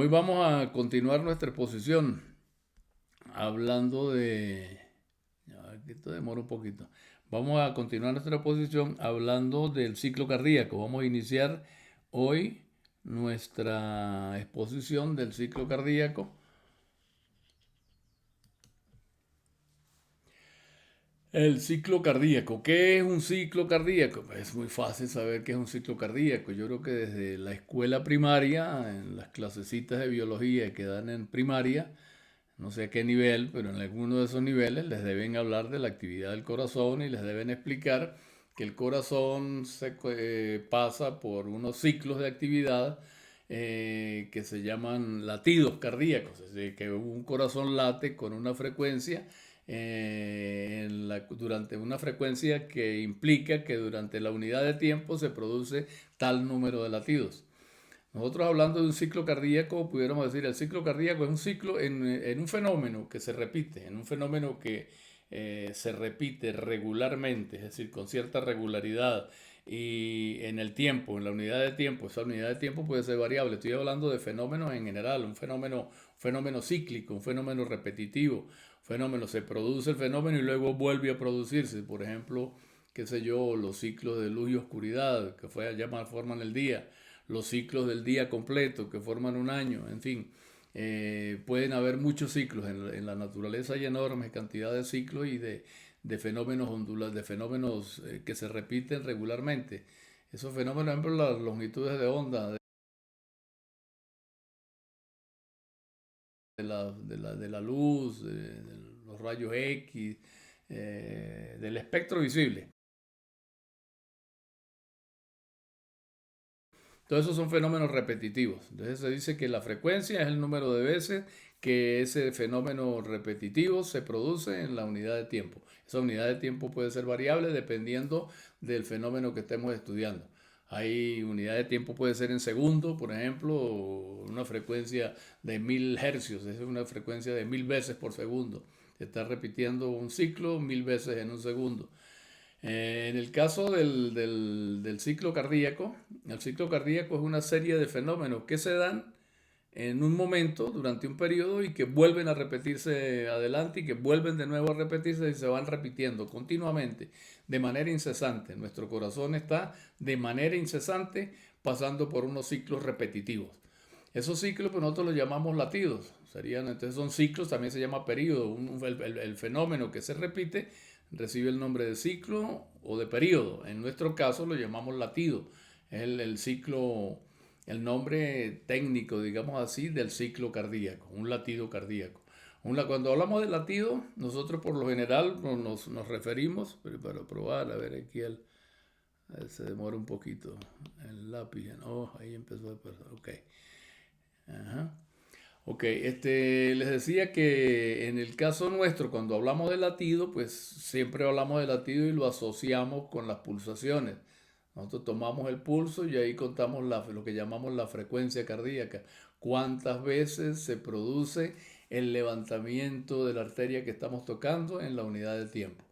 Hoy vamos a continuar nuestra exposición hablando de... ya va, que esto demora un poquito. Vamos a continuar nuestra exposición hablando del ciclo cardíaco. Vamos a iniciar hoy nuestra exposición del ciclo cardíaco. El ciclo cardíaco. ¿Qué es un ciclo cardíaco? Pues es muy fácil saber qué es un ciclo cardíaco. Yo creo que desde la escuela primaria, en las clasecitas de biología que dan en primaria, no sé a qué nivel, pero en alguno de esos niveles les deben hablar de la actividad del corazón y les deben explicar que el corazón pasa por unos ciclos de actividad que se llaman latidos cardíacos, es decir, que un corazón late con una frecuencia durante una frecuencia que implica que durante la unidad de tiempo se produce tal número de latidos. Nosotros hablando de un ciclo cardíaco, pudiéramos decir, el ciclo cardíaco es un ciclo en un fenómeno que se repite, en un fenómeno que se repite regularmente, es decir, con cierta regularidad y en el tiempo, en la unidad de tiempo. Esa unidad de tiempo puede ser variable. Estoy hablando de fenómenos en general, un fenómeno cíclico, un fenómeno repetitivo. Fenómeno, se produce el fenómeno y luego vuelve a producirse. Por ejemplo, qué sé yo, los ciclos de luz y oscuridad, que forman el día, los ciclos del día completo que forman un año, en fin. Pueden haber muchos ciclos. En la naturaleza hay enormes cantidades de ciclos y de fenómenos ondulados, de fenómenos que se repiten regularmente. Esos fenómenos, por ejemplo, las longitudes de onda de la luz, de los rayos X, del espectro visible. Todos esos son fenómenos repetitivos. Entonces se dice que la frecuencia es el número de veces que ese fenómeno repetitivo se produce en la unidad de tiempo. Esa unidad de tiempo puede ser variable dependiendo del fenómeno que estemos estudiando. Hay unidad de tiempo puede ser en segundo, por ejemplo, una frecuencia de 1000 hercios, esa es una frecuencia de 1000 veces por segundo. Se está repitiendo un ciclo 1000 veces en un segundo. En el caso del ciclo cardíaco, el ciclo cardíaco es una serie de fenómenos que se dan en un momento durante un periodo y que vuelven a repetirse adelante y que vuelven de nuevo a repetirse y se van repitiendo continuamente, de manera incesante. Nuestro corazón está de manera incesante pasando por unos ciclos repetitivos. Esos ciclos pues nosotros los llamamos latidos. Entonces son ciclos, también se llama periodo. El fenómeno que se repite recibe el nombre de ciclo o de periodo. En nuestro caso lo llamamos latido. Es el ciclo, el nombre técnico, digamos así, del ciclo cardíaco, un latido cardíaco. Cuando hablamos de latido, nosotros por lo general nos referimos, pero para probar, a ver aquí se demora un poquito el lápiz. Oh, ahí empezó a pasar. Ok. Ajá. Ok, les decía que en el caso nuestro, cuando hablamos de latido, pues siempre hablamos de latido y lo asociamos con las pulsaciones. Nosotros tomamos el pulso y ahí contamos lo que llamamos la frecuencia cardíaca. Cuántas veces se produce el levantamiento de la arteria que estamos tocando en la unidad de tiempo.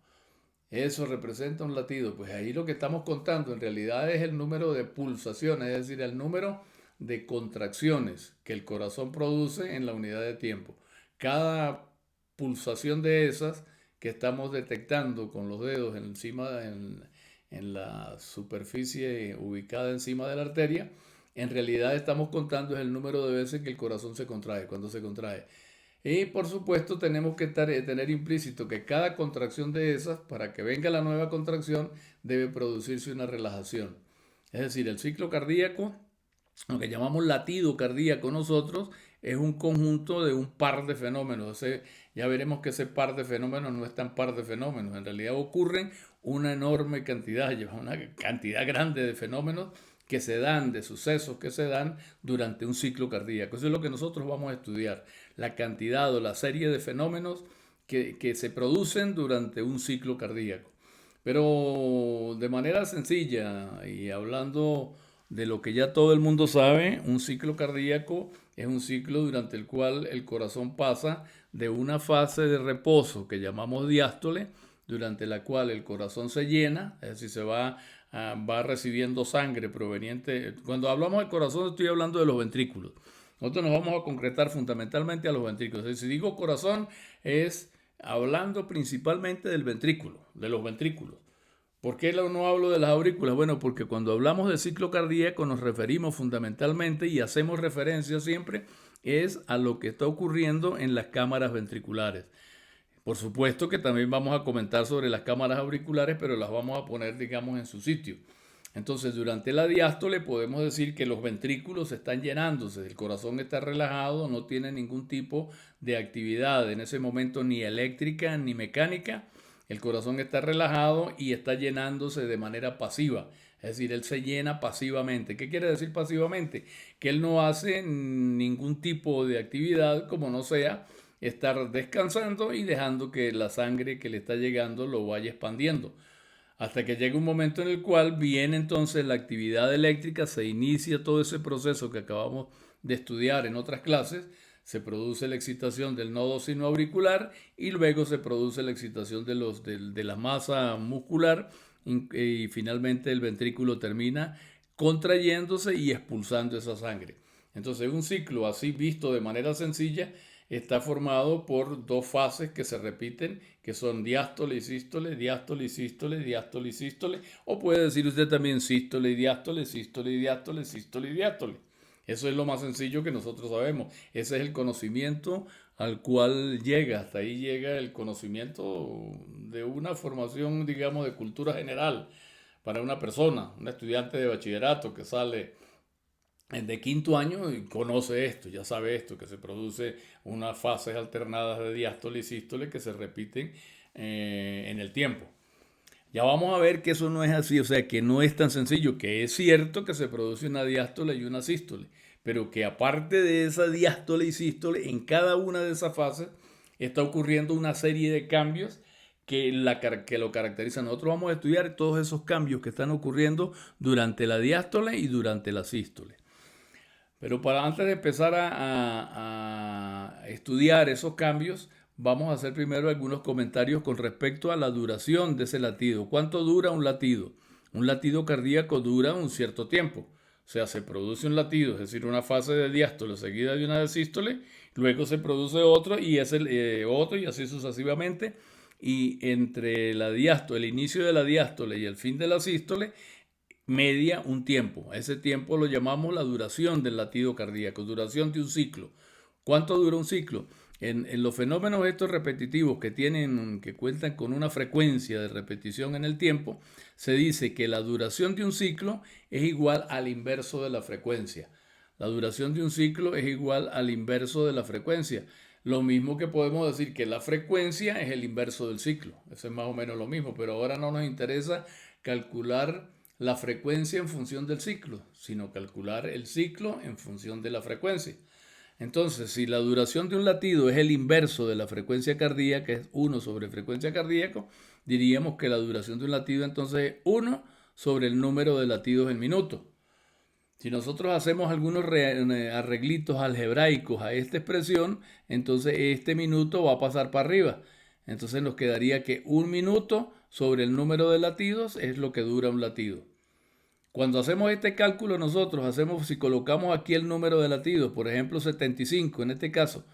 Eso representa un latido. Pues ahí lo que estamos contando en realidad es el número de pulsaciones, es decir, el número de contracciones que el corazón produce en la unidad de tiempo. Cada pulsación de esas que estamos detectando con los dedos en la superficie ubicada encima de la arteria, en realidad estamos contando es el número de veces que el corazón se contrae, cuando se contrae. Y por supuesto tenemos que tener implícito que cada contracción de esas, para que venga la nueva contracción, debe producirse una relajación. Es decir, el ciclo cardíaco, lo que llamamos latido cardíaco nosotros, es un conjunto de un par de fenómenos. Ya veremos que ese par de fenómenos no es tan par de fenómenos. En realidad ocurren una enorme cantidad, una cantidad grande de fenómenos que se dan, de sucesos que se dan durante un ciclo cardíaco. Eso es lo que nosotros vamos a estudiar, la cantidad o la serie de fenómenos que se producen durante un ciclo cardíaco. Pero de manera sencilla y hablando de lo que ya todo el mundo sabe, un ciclo cardíaco es un ciclo durante el cual el corazón pasa de una fase de reposo que llamamos diástole, durante la cual el corazón se llena, es decir, va recibiendo sangre proveniente. Cuando hablamos del corazón estoy hablando de los ventrículos. Nosotros nos vamos a concretar fundamentalmente a los ventrículos. Es decir, si digo corazón, es hablando principalmente del ventrículo, de los ventrículos. ¿Por qué no hablo de las aurículas? Bueno, porque cuando hablamos de ciclo cardíaco nos referimos fundamentalmente y hacemos referencia siempre es a lo que está ocurriendo en las cámaras ventriculares. Por supuesto que también vamos a comentar sobre las cámaras auriculares, pero las vamos a poner, digamos, en su sitio. Entonces, durante la diástole podemos decir que los ventrículos están llenándose, el corazón está relajado, no tiene ningún tipo de actividad en ese momento, ni eléctrica ni mecánica. El corazón está relajado y está llenándose de manera pasiva. Es decir, él se llena pasivamente. ¿Qué quiere decir pasivamente? Que él no hace ningún tipo de actividad como no sea estar descansando y dejando que la sangre que le está llegando lo vaya expandiendo. Hasta que llega un momento en el cual viene entonces la actividad eléctrica, se inicia todo ese proceso que acabamos de estudiar en otras clases, se produce la excitación del nodo sinoauricular y luego se produce la excitación de la masa muscular y finalmente el ventrículo termina contrayéndose y expulsando esa sangre. Entonces un ciclo así visto de manera sencilla está formado por dos fases que se repiten, que son diástole y sístole, diástole y sístole, diástole y sístole, o puede decir usted también sístole y diástole, sístole y diástole, sístole y diástole. Eso es lo más sencillo que nosotros sabemos. Ese es el conocimiento al cual llega, hasta ahí llega el conocimiento de una formación, digamos, de cultura general para una persona, un estudiante de bachillerato que sale de quinto año y conoce esto, ya sabe esto, que se produce unas fases alternadas de diástole y sístole que se repiten en el tiempo. Ya vamos a ver que eso no es así, o sea, que no es tan sencillo, que es cierto que se produce una diástole y una sístole, pero que aparte de esa diástole y sístole, en cada una de esas fases está ocurriendo una serie de cambios que lo caracterizan. Nosotros vamos a estudiar todos esos cambios que están ocurriendo durante la diástole y durante la sístole. Pero antes de empezar a estudiar esos cambios, vamos a hacer primero algunos comentarios con respecto a la duración de ese latido. ¿Cuánto dura un latido? Un latido cardíaco dura un cierto tiempo. O sea, se produce un latido, es decir, una fase de diástole seguida de una de sístole, luego se produce otro y es otro y así sucesivamente. Y entre la diástole, el inicio de la diástole y el fin de la sístole, media un tiempo. A ese tiempo lo llamamos la duración del latido cardíaco, duración de un ciclo. ¿Cuánto dura un ciclo? En los fenómenos estos repetitivos que cuentan con una frecuencia de repetición en el tiempo, se dice que la duración de un ciclo es igual al inverso de la frecuencia. La duración de un ciclo es igual al inverso de la frecuencia. Lo mismo que podemos decir que la frecuencia es el inverso del ciclo. Eso es más o menos lo mismo, pero ahora no nos interesa calcular la frecuencia en función del ciclo, sino calcular el ciclo en función de la frecuencia. Entonces, si la duración de un latido es el inverso de la frecuencia cardíaca, que es 1 sobre frecuencia cardíaca, diríamos que la duración de un latido entonces es 1 sobre el número de latidos en minuto. Si nosotros hacemos algunos arreglitos algebraicos a esta expresión, entonces este minuto va a pasar para arriba. Entonces nos quedaría que un minuto sobre el número de latidos es lo que dura un latido. Cuando hacemos este cálculo nosotros si colocamos aquí el número de latidos, por ejemplo 75 en este caso,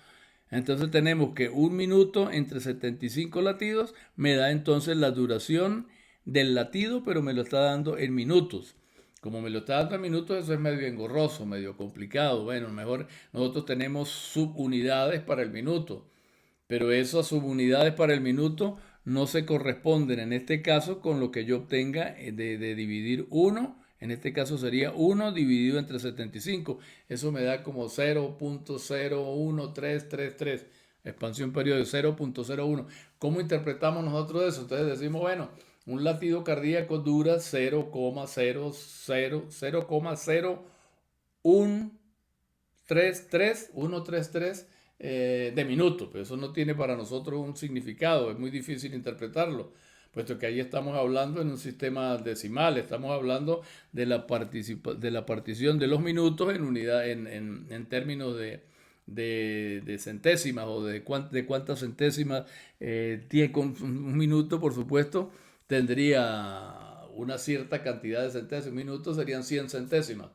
entonces tenemos que un minuto entre 75 latidos me da entonces la duración del latido, pero me lo está dando en minutos. Como me lo está dando en minutos, eso es medio engorroso, medio complicado. Bueno, mejor nosotros tenemos subunidades para el minuto, pero esas subunidades para el minuto no se corresponden en este caso con lo que yo obtenga de dividir 1. En este caso sería 1 dividido entre 75. Eso me da como 0.01333. Expansión periódica 0.01. ¿Cómo interpretamos nosotros eso? Entonces decimos, bueno, un latido cardíaco dura 0,00133 de minuto, pero eso no tiene para nosotros un significado, es muy difícil interpretarlo, puesto que ahí estamos hablando en un sistema decimal, estamos hablando de la partición de los minutos en unidad, en términos de centésimas o de cuántas centésimas tiene con un minuto, por supuesto, tendría una cierta cantidad de centésimas. Un minuto serían 100 centésimas.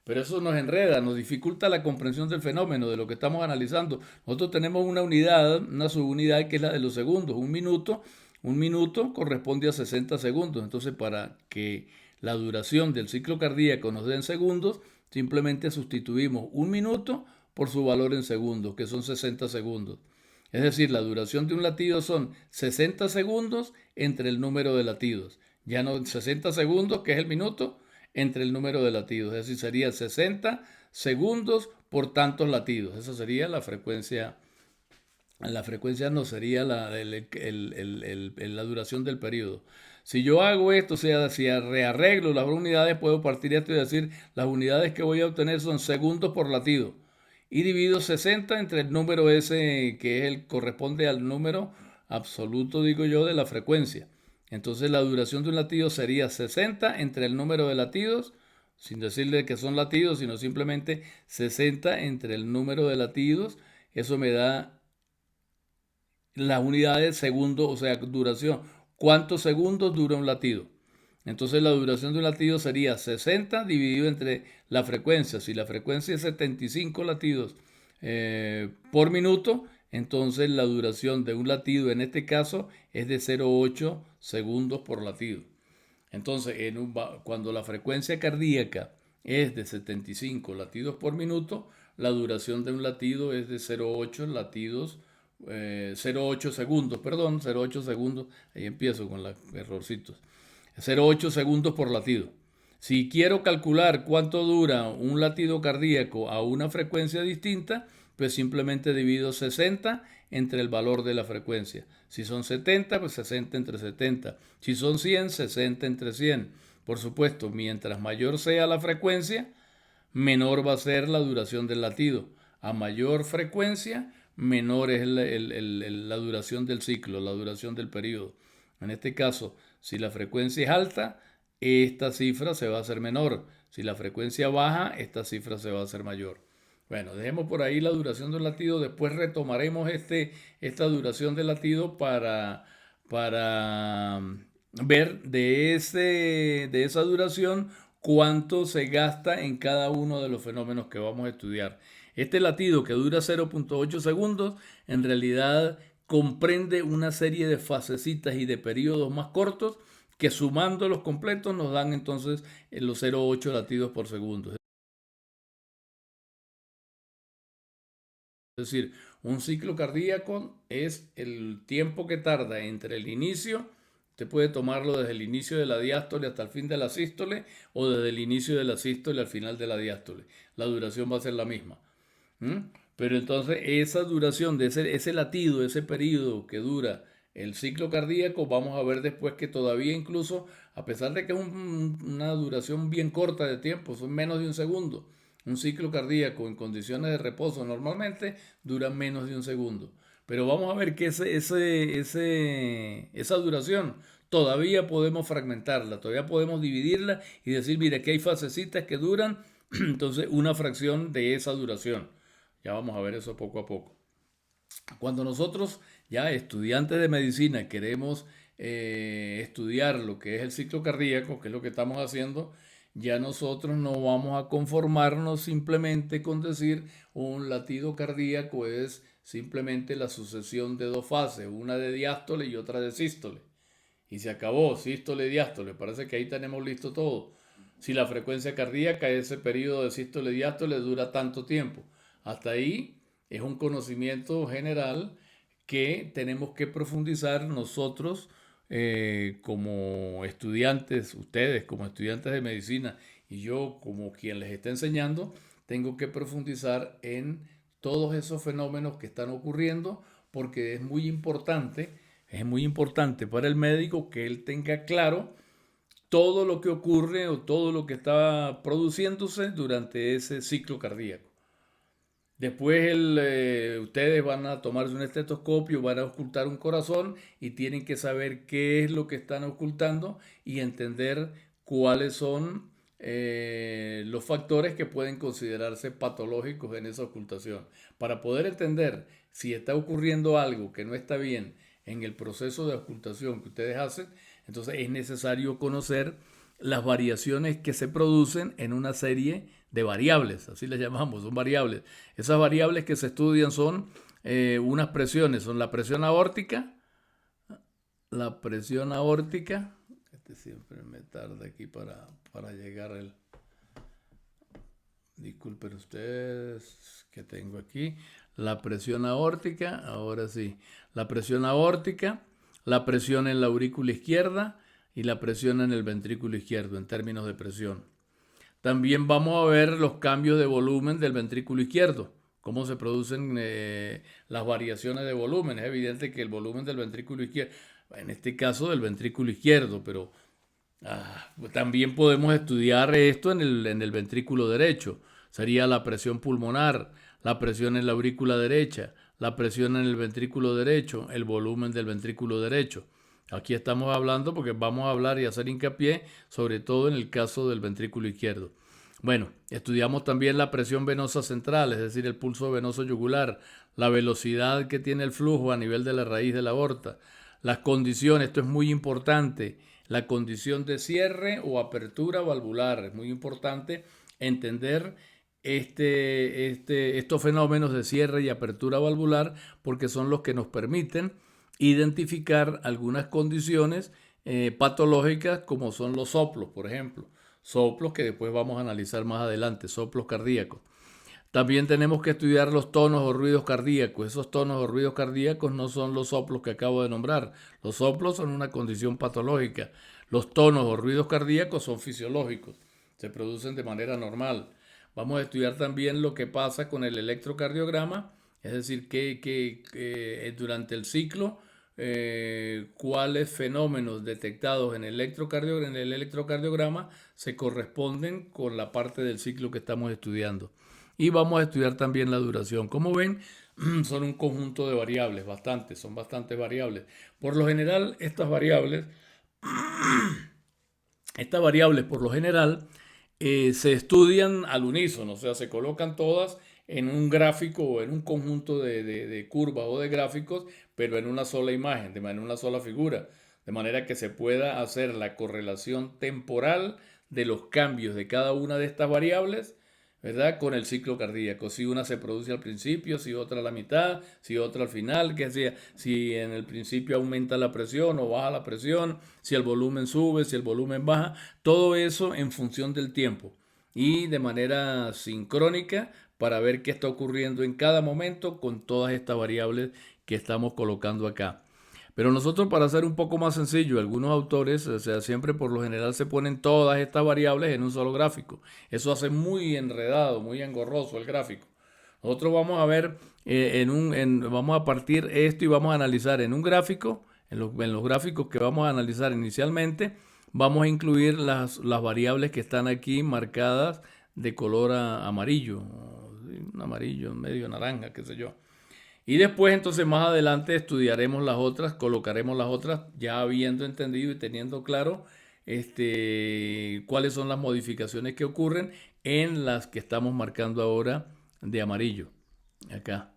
Pero eso nos enreda, nos dificulta la comprensión del fenómeno, de lo que estamos analizando. Nosotros tenemos una unidad, una subunidad que es la de los segundos. Un minuto corresponde a 60 segundos. Entonces, para que la duración del ciclo cardíaco nos dé en segundos, simplemente sustituimos un minuto por su valor en segundos, que son 60 segundos. Es decir, la duración de un latido son 60 segundos entre el número de latidos. Ya no 60 segundos, que es el minuto, entre el número de latidos. Es decir, sería 60 segundos por tantos latidos. Esa sería la frecuencia. La frecuencia no sería la duración del periodo. Si yo hago esto, o sea, si rearreglo las unidades, puedo partir de esto y decir, las unidades que voy a obtener son segundos por latido. Y divido 60 entre el número ese, que es corresponde al número absoluto, digo yo, de la frecuencia. Entonces la duración de un latido sería 60 entre el número de latidos, sin decirle que son latidos, sino simplemente 60 entre el número de latidos. Eso me da las unidades segundo, o sea, duración. ¿Cuántos segundos dura un latido? Entonces la duración de un latido sería 60 dividido entre la frecuencia. Si la frecuencia es 75 latidos por minuto, entonces la duración de un latido en este caso es de 0,8 segundos por latido. Entonces, cuando la frecuencia cardíaca es de 75 latidos por minuto, la duración de un latido es de 0,8 latidos, 0,8 segundos, perdón, 0,8 segundos, ahí empiezo con los errorcitos, 0,8 segundos por latido. Si quiero calcular cuánto dura un latido cardíaco a una frecuencia distinta, pues simplemente divido 60 entre el valor de la frecuencia. Si son 70, pues 60 entre 70. Si son 100, 60 entre 100. Por supuesto, mientras mayor sea la frecuencia, menor va a ser la duración del latido. A mayor frecuencia, menor es la duración del ciclo, la duración del periodo. En este caso, si la frecuencia es alta, esta cifra se va a hacer menor. Si la frecuencia baja, esta cifra se va a hacer mayor. Bueno, dejemos por ahí la duración del latido. Después retomaremos esta duración del latido para ver de esa duración cuánto se gasta en cada uno de los fenómenos que vamos a estudiar. Este latido que dura 0,8 segundos en realidad comprende una serie de fasecitas y de periodos más cortos que sumando los completos nos dan entonces los 0,8 latidos por segundo. Es decir, un ciclo cardíaco es el tiempo que tarda entre el inicio, usted puede tomarlo desde el inicio de la diástole hasta el fin de la sístole o desde el inicio de la sístole al final de la diástole. La duración va a ser la misma. Pero entonces esa duración de ese latido, ese periodo que dura el ciclo cardíaco, vamos a ver después que todavía incluso, a pesar de que es una duración bien corta de tiempo, son menos de un segundo, un ciclo cardíaco en condiciones de reposo normalmente dura menos de un segundo. Pero vamos a ver que esa duración todavía podemos fragmentarla, todavía podemos dividirla y decir, mire, que hay fasecitas que duran entonces una fracción de esa duración. Ya vamos a ver eso poco a poco. Cuando nosotros, ya estudiantes de medicina, queremos estudiar lo que es el ciclo cardíaco, que es lo que estamos haciendo, ya nosotros no vamos a conformarnos simplemente con decir un latido cardíaco es simplemente la sucesión de dos fases, una de diástole y otra de sístole. Y se acabó, sístole y diástole. Parece que ahí tenemos listo todo. Si la frecuencia cardíaca, ese periodo de sístole y diástole dura tanto tiempo. Hasta ahí es un conocimiento general que tenemos que profundizar nosotros como estudiantes, ustedes como estudiantes de medicina y yo como quien les está enseñando, tengo que profundizar en todos esos fenómenos que están ocurriendo porque es muy importante para el médico que él tenga claro todo lo que ocurre o todo lo que está produciéndose durante ese ciclo cardíaco. Después ustedes van a tomarse un estetoscopio, van a ocultar un corazón y tienen que saber qué es lo que están ocultando y entender cuáles son los factores que pueden considerarse patológicos en esa ocultación. Para poder entender si está ocurriendo algo que no está bien en el proceso de ocultación que ustedes hacen, entonces es necesario conocer las variaciones que se producen en una serie de variables, así las llamamos, son variables. Esas variables que se estudian son unas presiones, son la presión aórtica, siempre me tarda aquí para llegar al... Disculpen ustedes que tengo aquí la presión aórtica, ahora sí, la presión aórtica, la presión en la aurícula izquierda y la presión en el ventrículo izquierdo en términos de presión. También vamos a ver los cambios de volumen del ventrículo izquierdo, cómo se producen las variaciones de volumen. Es evidente que el volumen del ventrículo izquierdo, en este caso del ventrículo izquierdo, pero también podemos estudiar esto en el ventrículo derecho. Sería la presión pulmonar, la presión en la aurícula derecha, la presión en el ventrículo derecho, el volumen del ventrículo derecho. Aquí estamos hablando porque vamos a hablar y hacer hincapié sobre todo en el caso del ventrículo izquierdo. Bueno, estudiamos también la presión venosa central, es decir, el pulso venoso yugular, la velocidad que tiene el flujo a nivel de la raíz de la aorta, las condiciones, esto es muy importante, la condición de cierre o apertura valvular. Es muy importante entender estos fenómenos de cierre y apertura valvular porque son los que nos permiten identificar algunas condiciones patológicas como son los soplos, por ejemplo. Soplos que después vamos a analizar más adelante, soplos cardíacos. También tenemos que estudiar los tonos o ruidos cardíacos. Esos tonos o ruidos cardíacos no son los soplos que acabo de nombrar. Los soplos son una condición patológica. Los tonos o ruidos cardíacos son fisiológicos. Se producen de manera normal. Vamos a estudiar también lo que pasa con el electrocardiograma, es decir, que durante el ciclo, cuáles fenómenos detectados en el electrocardiograma se corresponden con la parte del ciclo que estamos estudiando. Y vamos a estudiar también la duración. Como ven, son un conjunto de variables, son bastantes variables. Por lo general, estas variables por lo general se estudian al unísono, o sea, se colocan todas en un gráfico o en un conjunto de curvas o de gráficos, pero en una sola imagen, en una sola figura, de manera que se pueda hacer la correlación temporal de los cambios de cada una de estas variables, ¿verdad? Con el ciclo cardíaco. Si una se produce al principio, si otra a la mitad, si otra al final, que sea, si en el principio aumenta la presión o baja la presión, si el volumen sube, si el volumen baja, todo eso en función del tiempo y de manera sincrónica para ver qué está ocurriendo en cada momento con todas estas variables que estamos colocando acá. Pero nosotros, para hacer un poco más sencillo, algunos autores, o sea, siempre por lo general se ponen todas estas variables en un solo gráfico. Eso hace muy enredado, muy engorroso el gráfico. Nosotros vamos a ver, vamos a partir esto y vamos a analizar en un gráfico, en los gráficos que vamos a analizar inicialmente, vamos a incluir las variables que están aquí marcadas de color amarillo, un amarillo medio naranja, qué sé yo. Y después, entonces, más adelante estudiaremos las otras, colocaremos las otras, ya habiendo entendido y teniendo claro cuáles son las modificaciones que ocurren en las que estamos marcando ahora de amarillo, acá.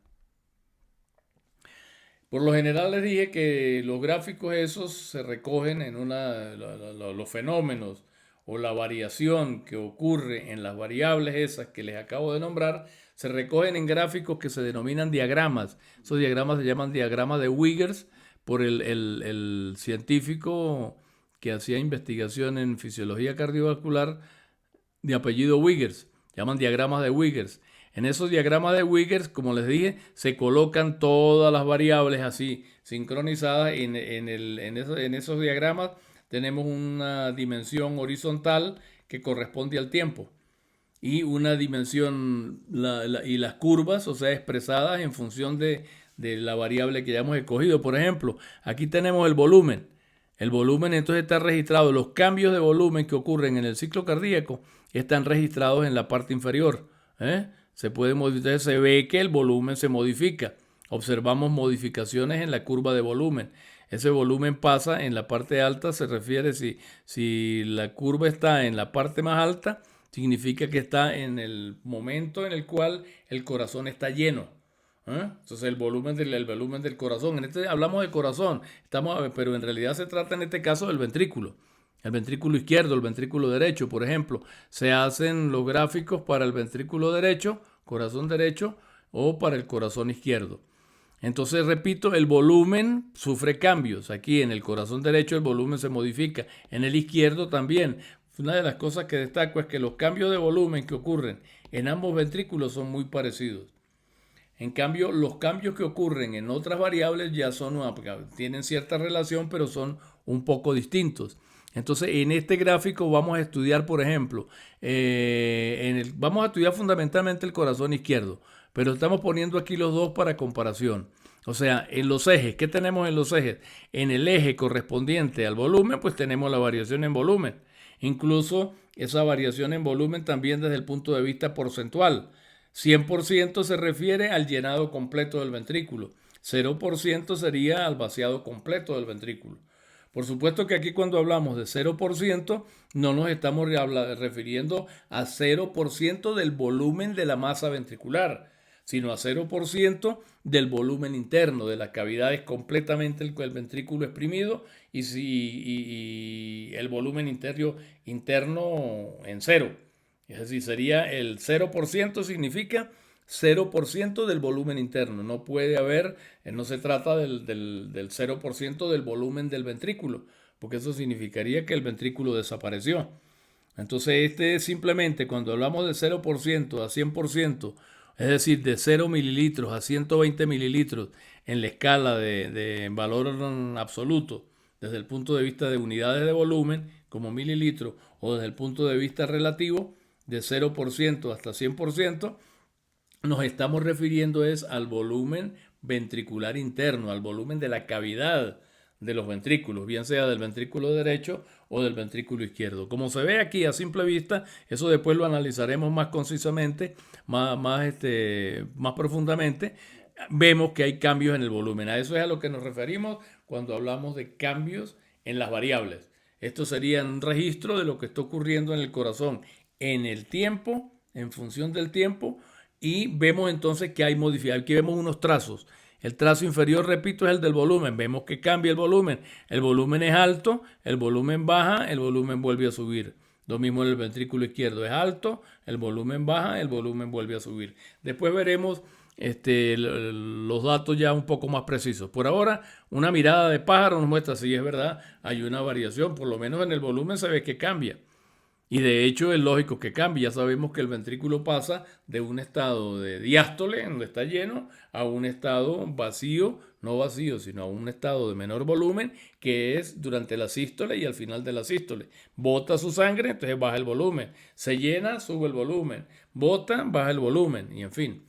Por lo general les dije que los gráficos esos se recogen en los fenómenos o la variación que ocurre en las variables esas que les acabo de nombrar, se recogen en gráficos que se denominan diagramas. Esos diagramas se llaman diagramas de Wiggers por el científico que hacía investigación en fisiología cardiovascular de apellido Wiggers. Llaman diagramas de Wiggers. En esos diagramas de Wiggers, como les dije, se colocan todas las variables así sincronizadas. En esos diagramas tenemos una dimensión horizontal que corresponde al tiempo y una dimensión y las curvas, o sea, expresadas en función de la variable que ya hemos escogido. Por ejemplo, aquí tenemos el volumen. El volumen entonces está registrado. Los cambios de volumen que ocurren en el ciclo cardíaco están registrados en la parte inferior. Se ve que el volumen se modifica. Observamos modificaciones en la curva de volumen. Ese volumen pasa en la parte alta, se refiere si la curva está en la parte más alta, significa que está en el momento en el cual el corazón está lleno. Entonces el volumen del corazón. Hablamos de corazón, pero en realidad se trata en este caso del ventrículo. el ventrículo izquierdo, el ventrículo derecho, por ejemplo. Se hacen los gráficos para el ventrículo derecho, corazón derecho, o para el corazón izquierdo. Entonces, repito, el volumen sufre cambios. Aquí en el corazón derecho el volumen se modifica, en el izquierdo también. Una de las cosas que destaco es que los cambios de volumen que ocurren en ambos ventrículos son muy parecidos. En cambio, los cambios que ocurren en otras variables ya tienen cierta relación, pero son un poco distintos. Entonces, en este gráfico vamos a estudiar, por ejemplo, vamos a estudiar fundamentalmente el corazón izquierdo, pero estamos poniendo aquí los dos para comparación. O sea, en los ejes, ¿qué tenemos en los ejes? En el eje correspondiente al volumen, pues tenemos la variación en volumen. Incluso esa variación en volumen también desde el punto de vista porcentual. 100% se refiere al llenado completo del ventrículo. 0% sería al vaciado completo del ventrículo. Por supuesto que aquí cuando hablamos de 0% no nos estamos refiriendo a 0% del volumen de la masa ventricular, sino a 0% del volumen interno, de las cavidades completamente el ventrículo exprimido y el volumen interno en cero. Es decir, sería el 0% significa 0% del volumen interno. No puede haber, no se trata del 0% del volumen del ventrículo, porque eso significaría que el ventrículo desapareció. Entonces, este es simplemente cuando hablamos de 0% a 100%, es decir, de 0 mililitros a 120 mililitros en la escala de valor absoluto, desde el punto de vista de unidades de volumen, como mililitros, o desde el punto de vista relativo, de 0% hasta 100%, nos estamos refiriendo es al volumen ventricular interno, al volumen de la cavidad de los ventrículos, bien sea del ventrículo derecho o del ventrículo izquierdo. Como se ve aquí a simple vista, eso después lo analizaremos más concisamente, más profundamente. Vemos que hay cambios en el volumen. A eso es a lo que nos referimos cuando hablamos de cambios en las variables. Esto sería un registro de lo que está ocurriendo en el corazón en el tiempo, en función del tiempo, y vemos entonces que hay modificaciones. Aquí vemos unos trazos. El trazo inferior, repito, es el del volumen. Vemos que cambia el volumen. El volumen es alto, el volumen baja, el volumen vuelve a subir. Lo mismo en el ventrículo izquierdo, es alto, el volumen baja, el volumen vuelve a subir. Después veremos los datos ya un poco más precisos. Por ahora, una mirada de pájaro nos muestra si es verdad, hay una variación, por lo menos en el volumen se ve que cambia. Y de hecho es lógico que cambie. Ya sabemos que el ventrículo pasa de un estado de diástole, donde está lleno, a un estado vacío, no vacío, sino a un estado de menor volumen, que es durante la sístole y al final de la sístole. Bota su sangre, entonces baja el volumen. Se llena, sube el volumen. Bota, baja el volumen. Y en fin,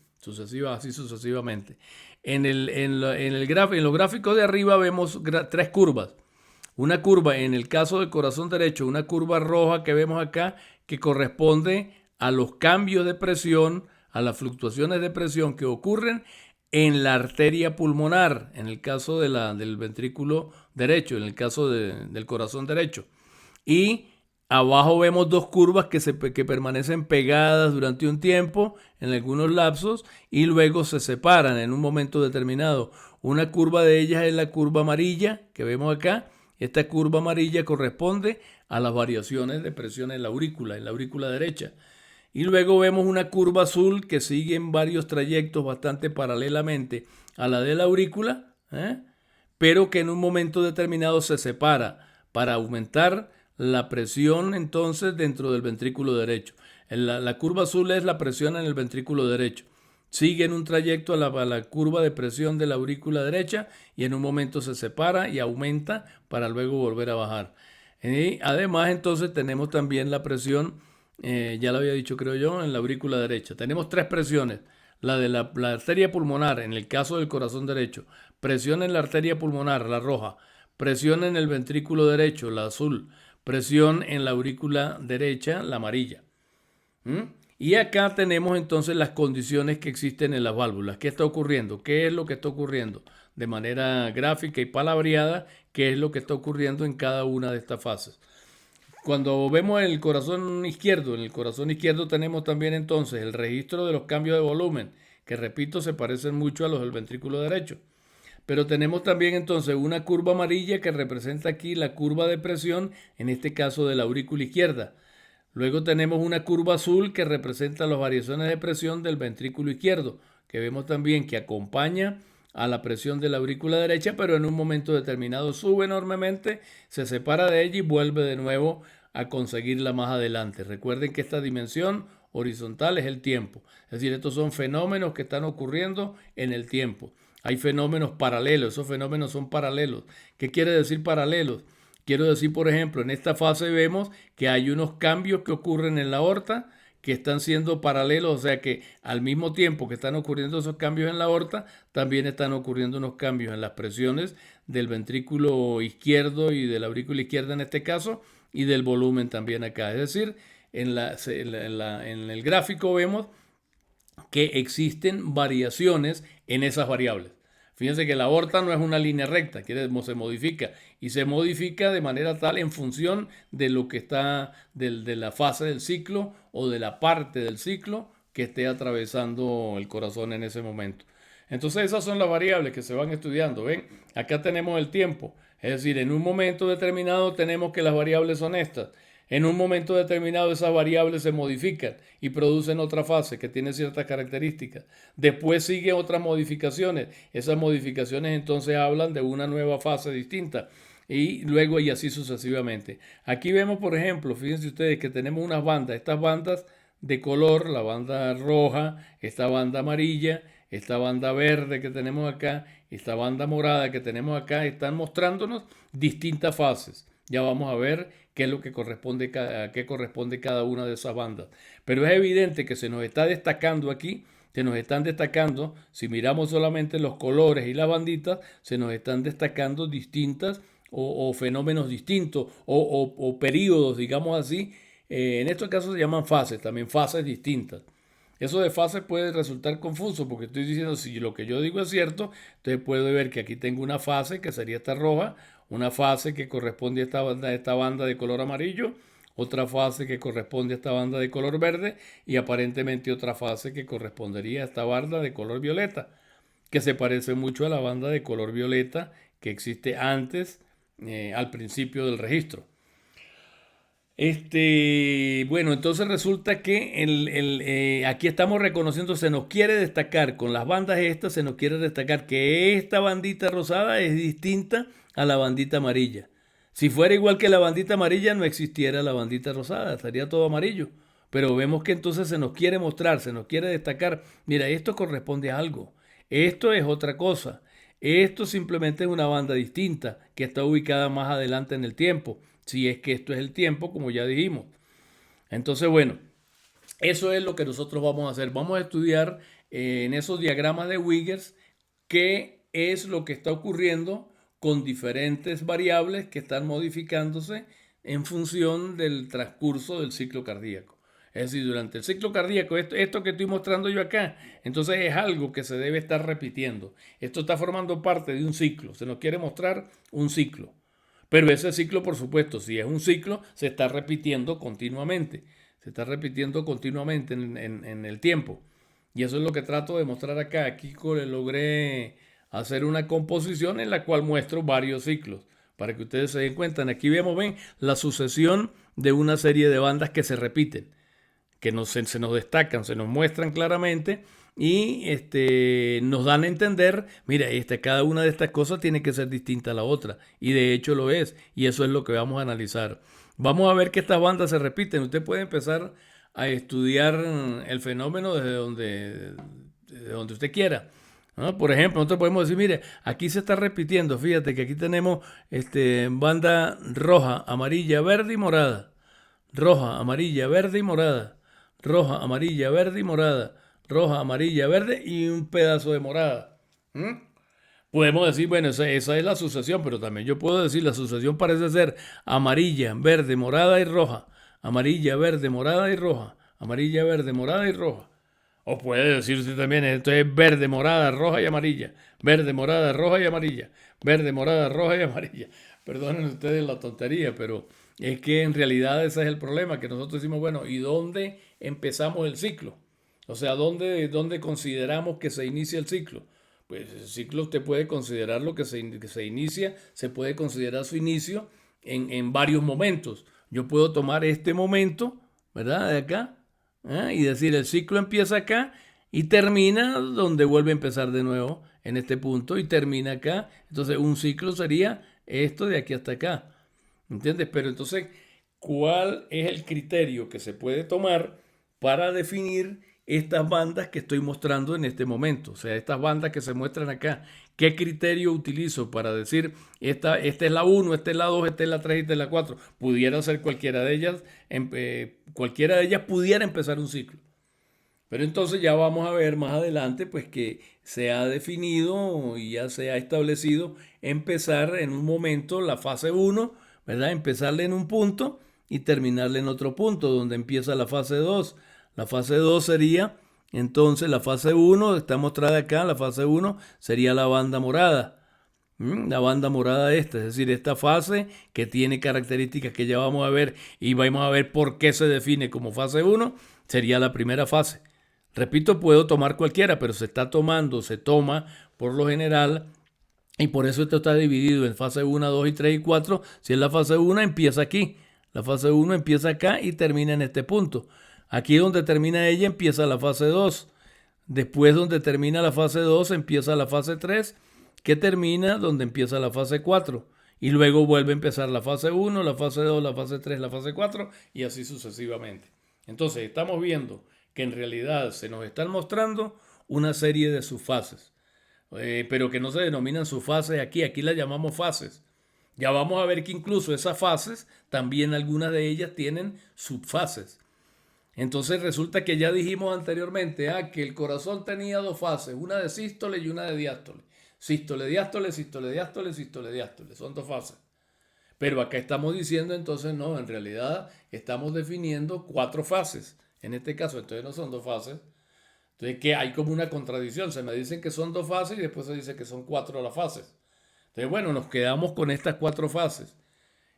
así sucesivamente. En los gráficos de arriba vemos tres curvas. Una curva, en el caso del corazón derecho, una curva roja que vemos acá que corresponde a los cambios de presión, a las fluctuaciones de presión que ocurren en la arteria pulmonar, en el caso del ventrículo derecho, en el caso del corazón derecho. Y abajo vemos dos curvas que permanecen pegadas durante un tiempo, en algunos lapsos, y luego se separan en un momento determinado. Una curva de ellas es la curva amarilla que vemos acá. Esta curva amarilla corresponde a las variaciones de presión en la aurícula derecha. Y luego vemos una curva azul que sigue en varios trayectos bastante paralelamente a la de la aurícula, pero que en un momento determinado se separa para aumentar la presión entonces dentro del ventrículo derecho. La curva azul es la presión en el ventrículo derecho. Sigue en un trayecto a la curva de presión de la aurícula derecha y en un momento se separa y aumenta para luego volver a bajar. Y además entonces tenemos también la presión, ya lo había dicho creo yo, en la aurícula derecha. Tenemos tres presiones. La de la arteria pulmonar en el caso del corazón derecho, presión en la arteria pulmonar, la roja, presión en el ventrículo derecho, la azul, presión en la aurícula derecha, la amarilla. Y acá tenemos entonces las condiciones que existen en las válvulas. ¿Qué está ocurriendo? ¿Qué es lo que está ocurriendo? De manera gráfica y palabreada, ¿qué es lo que está ocurriendo en cada una de estas fases? Cuando vemos el corazón izquierdo, en el corazón izquierdo tenemos también entonces el registro de los cambios de volumen, que repito, se parecen mucho a los del ventrículo derecho. Pero tenemos también entonces una curva amarilla que representa aquí la curva de presión, en este caso de la aurícula izquierda. Luego tenemos una curva azul que representa las variaciones de presión del ventrículo izquierdo, que vemos también que acompaña a la presión de la aurícula derecha, pero en un momento determinado sube enormemente, se separa de ella y vuelve de nuevo a conseguirla más adelante. Recuerden que esta dimensión horizontal es el tiempo. Es decir, estos son fenómenos que están ocurriendo en el tiempo. Hay fenómenos paralelos, esos fenómenos son paralelos. ¿Qué quiere decir paralelos? Quiero decir, por ejemplo, en esta fase vemos que hay unos cambios que ocurren en la aorta que están siendo paralelos, o sea que al mismo tiempo que están ocurriendo esos cambios en la aorta, también están ocurriendo unos cambios en las presiones del ventrículo izquierdo y de la aurícula izquierda en este caso, y del volumen también acá. Es decir, en el gráfico vemos que existen variaciones en esas variables. Fíjense que la aorta no es una línea recta, se modifica y se modifica de manera tal en función de lo que está de la fase del ciclo o de la parte del ciclo que esté atravesando el corazón en ese momento. Entonces esas son las variables que se van estudiando. ¿Ven? Acá tenemos el tiempo. Es decir, en un momento determinado tenemos que las variables son estas. En un momento determinado esas variables se modifican y producen otra fase que tiene ciertas características. Después siguen otras modificaciones. Esas modificaciones entonces hablan de una nueva fase distinta. Y luego y así sucesivamente. Aquí vemos, por ejemplo, fíjense ustedes que tenemos unas bandas. Estas bandas de color, la banda roja, esta banda amarilla, esta banda verde que tenemos acá, esta banda morada que tenemos acá, están mostrándonos distintas fases. Ya vamos a ver qué es lo que corresponde, a qué corresponde cada una de esas bandas. Pero es evidente que se nos está destacando aquí, se nos están destacando, si miramos solamente los colores y las banditas, se nos están destacando distintas o fenómenos distintos o periodos, digamos así. En estos casos se llaman fases, también fases distintas. Eso de fases puede resultar confuso porque estoy diciendo si lo que yo digo es cierto, entonces puedo ver que aquí tengo una fase que sería esta roja, una fase que corresponde a esta banda de color amarillo, otra fase que corresponde a esta banda de color verde y aparentemente otra fase que correspondería a esta banda de color violeta, que se parece mucho a la banda de color violeta que existe antes, al principio del registro. Bueno, entonces resulta que aquí estamos reconociendo, se nos quiere destacar con las bandas estas, se nos quiere destacar que esta bandita rosada es distinta a la bandita amarilla. Si fuera igual que la bandita amarilla, no existiera la bandita rosada, estaría todo amarillo. Pero vemos que entonces se nos quiere mostrar, se nos quiere destacar, mira, esto corresponde a algo, esto es otra cosa, esto simplemente es una banda distinta que está ubicada más adelante en el tiempo. Si es que esto es el tiempo, como ya dijimos. Entonces, bueno, eso es lo que nosotros vamos a hacer. Vamos a estudiar en esos diagramas de Wiggers qué es lo que está ocurriendo con diferentes variables que están modificándose en función del transcurso del ciclo cardíaco. Es decir, durante el ciclo cardíaco, esto que estoy mostrando yo acá, entonces es algo que se debe estar repitiendo. Esto está formando parte de un ciclo. Se nos quiere mostrar un ciclo. Pero ese ciclo, por supuesto, si es un ciclo, se está repitiendo continuamente. Se está repitiendo continuamente en el tiempo. Y eso es lo que trato de mostrar acá. Aquí logré hacer una composición en la cual muestro varios ciclos. Para que ustedes se den cuenta. Aquí vemos, ven, la sucesión de una serie de bandas que se repiten. Que se nos destacan, se nos muestran claramente. Y nos dan a entender, mira, cada una de estas cosas tiene que ser distinta a la otra. Y de hecho lo es. Y eso es lo que vamos a analizar. Vamos a ver que estas bandas se repiten. Usted puede empezar a estudiar el fenómeno desde donde usted quiera, ¿no? Por ejemplo, nosotros podemos decir, mire, aquí se está repitiendo. Fíjate que aquí tenemos banda roja, amarilla, verde y morada. Roja, amarilla, verde y morada. Roja, amarilla, verde y morada. Roja, amarilla, verde y un pedazo de morada. Podemos decir, bueno, esa es la sucesión, pero también yo puedo decir, la sucesión parece ser amarilla, verde, morada y roja. Amarilla, verde, morada y roja. Amarilla, verde, morada y roja. O puede decirse también, esto es verde, morada, roja y amarilla. Verde, morada, roja y amarilla. Verde, morada, roja y amarilla. Perdonen ustedes la tontería, pero es que en realidad ese es el problema, que nosotros decimos, bueno, ¿y dónde empezamos el ciclo? O sea, ¿dónde consideramos que se inicia el ciclo? Pues el ciclo usted puede considerar lo que se inicia, se puede considerar su inicio en varios momentos. Yo puedo tomar este momento, ¿verdad? De acá, y decir el ciclo empieza acá y termina donde vuelve a empezar de nuevo en este punto y termina acá. Entonces un ciclo sería esto de aquí hasta acá. ¿Entiendes? Pero entonces, ¿cuál es el criterio que se puede tomar para definir estas bandas que estoy mostrando en este momento? O sea, estas bandas que se muestran acá. ¿Qué criterio utilizo para decir, esta es la uno, esta es la 2, esta es la 3 y esta es la 4? Pudiera ser cualquiera de ellas, cualquiera de ellas pudiera empezar un ciclo. Pero entonces ya vamos a ver más adelante pues que se ha definido y ya se ha establecido empezar en un momento la fase uno, ¿verdad? Empezarle en un punto y terminarle en otro punto donde empieza la fase 2. La fase 2 sería entonces la fase uno, está mostrada acá, la fase uno sería la banda morada. La banda morada esta, es decir, esta fase que tiene características que ya vamos a ver y vamos a ver por qué se define como fase uno, sería la primera fase. Repito, puedo tomar cualquiera, pero se toma por lo general, y por eso esto está dividido en fase 1, 2 y 3 y 4. Si es la fase 1, empieza aquí. La fase 1 empieza acá y termina en este punto. Aquí donde termina ella empieza la fase 2. Después donde termina la fase 2 empieza la fase 3, que termina donde empieza la fase 4. Y luego vuelve a empezar la fase 1, la fase 2, la fase 3, la fase 4 y así sucesivamente. Entonces estamos viendo que en realidad se nos están mostrando una serie de subfases, pero que no se denominan subfases aquí, aquí las llamamos fases. Ya vamos a ver que incluso esas fases, también algunas de ellas tienen subfases. Entonces resulta que ya dijimos anteriormente que el corazón tenía dos fases, una de sístole y una de diástole. Sístole, diástole, sístole, diástole, sístole, diástole. Son dos fases. Pero acá estamos diciendo entonces no, en realidad estamos definiendo cuatro fases. En este caso, entonces no son dos fases. Entonces que hay como una contradicción. Se me dicen que son dos fases y después se dice que son cuatro las fases. Entonces, bueno, nos quedamos con estas cuatro fases.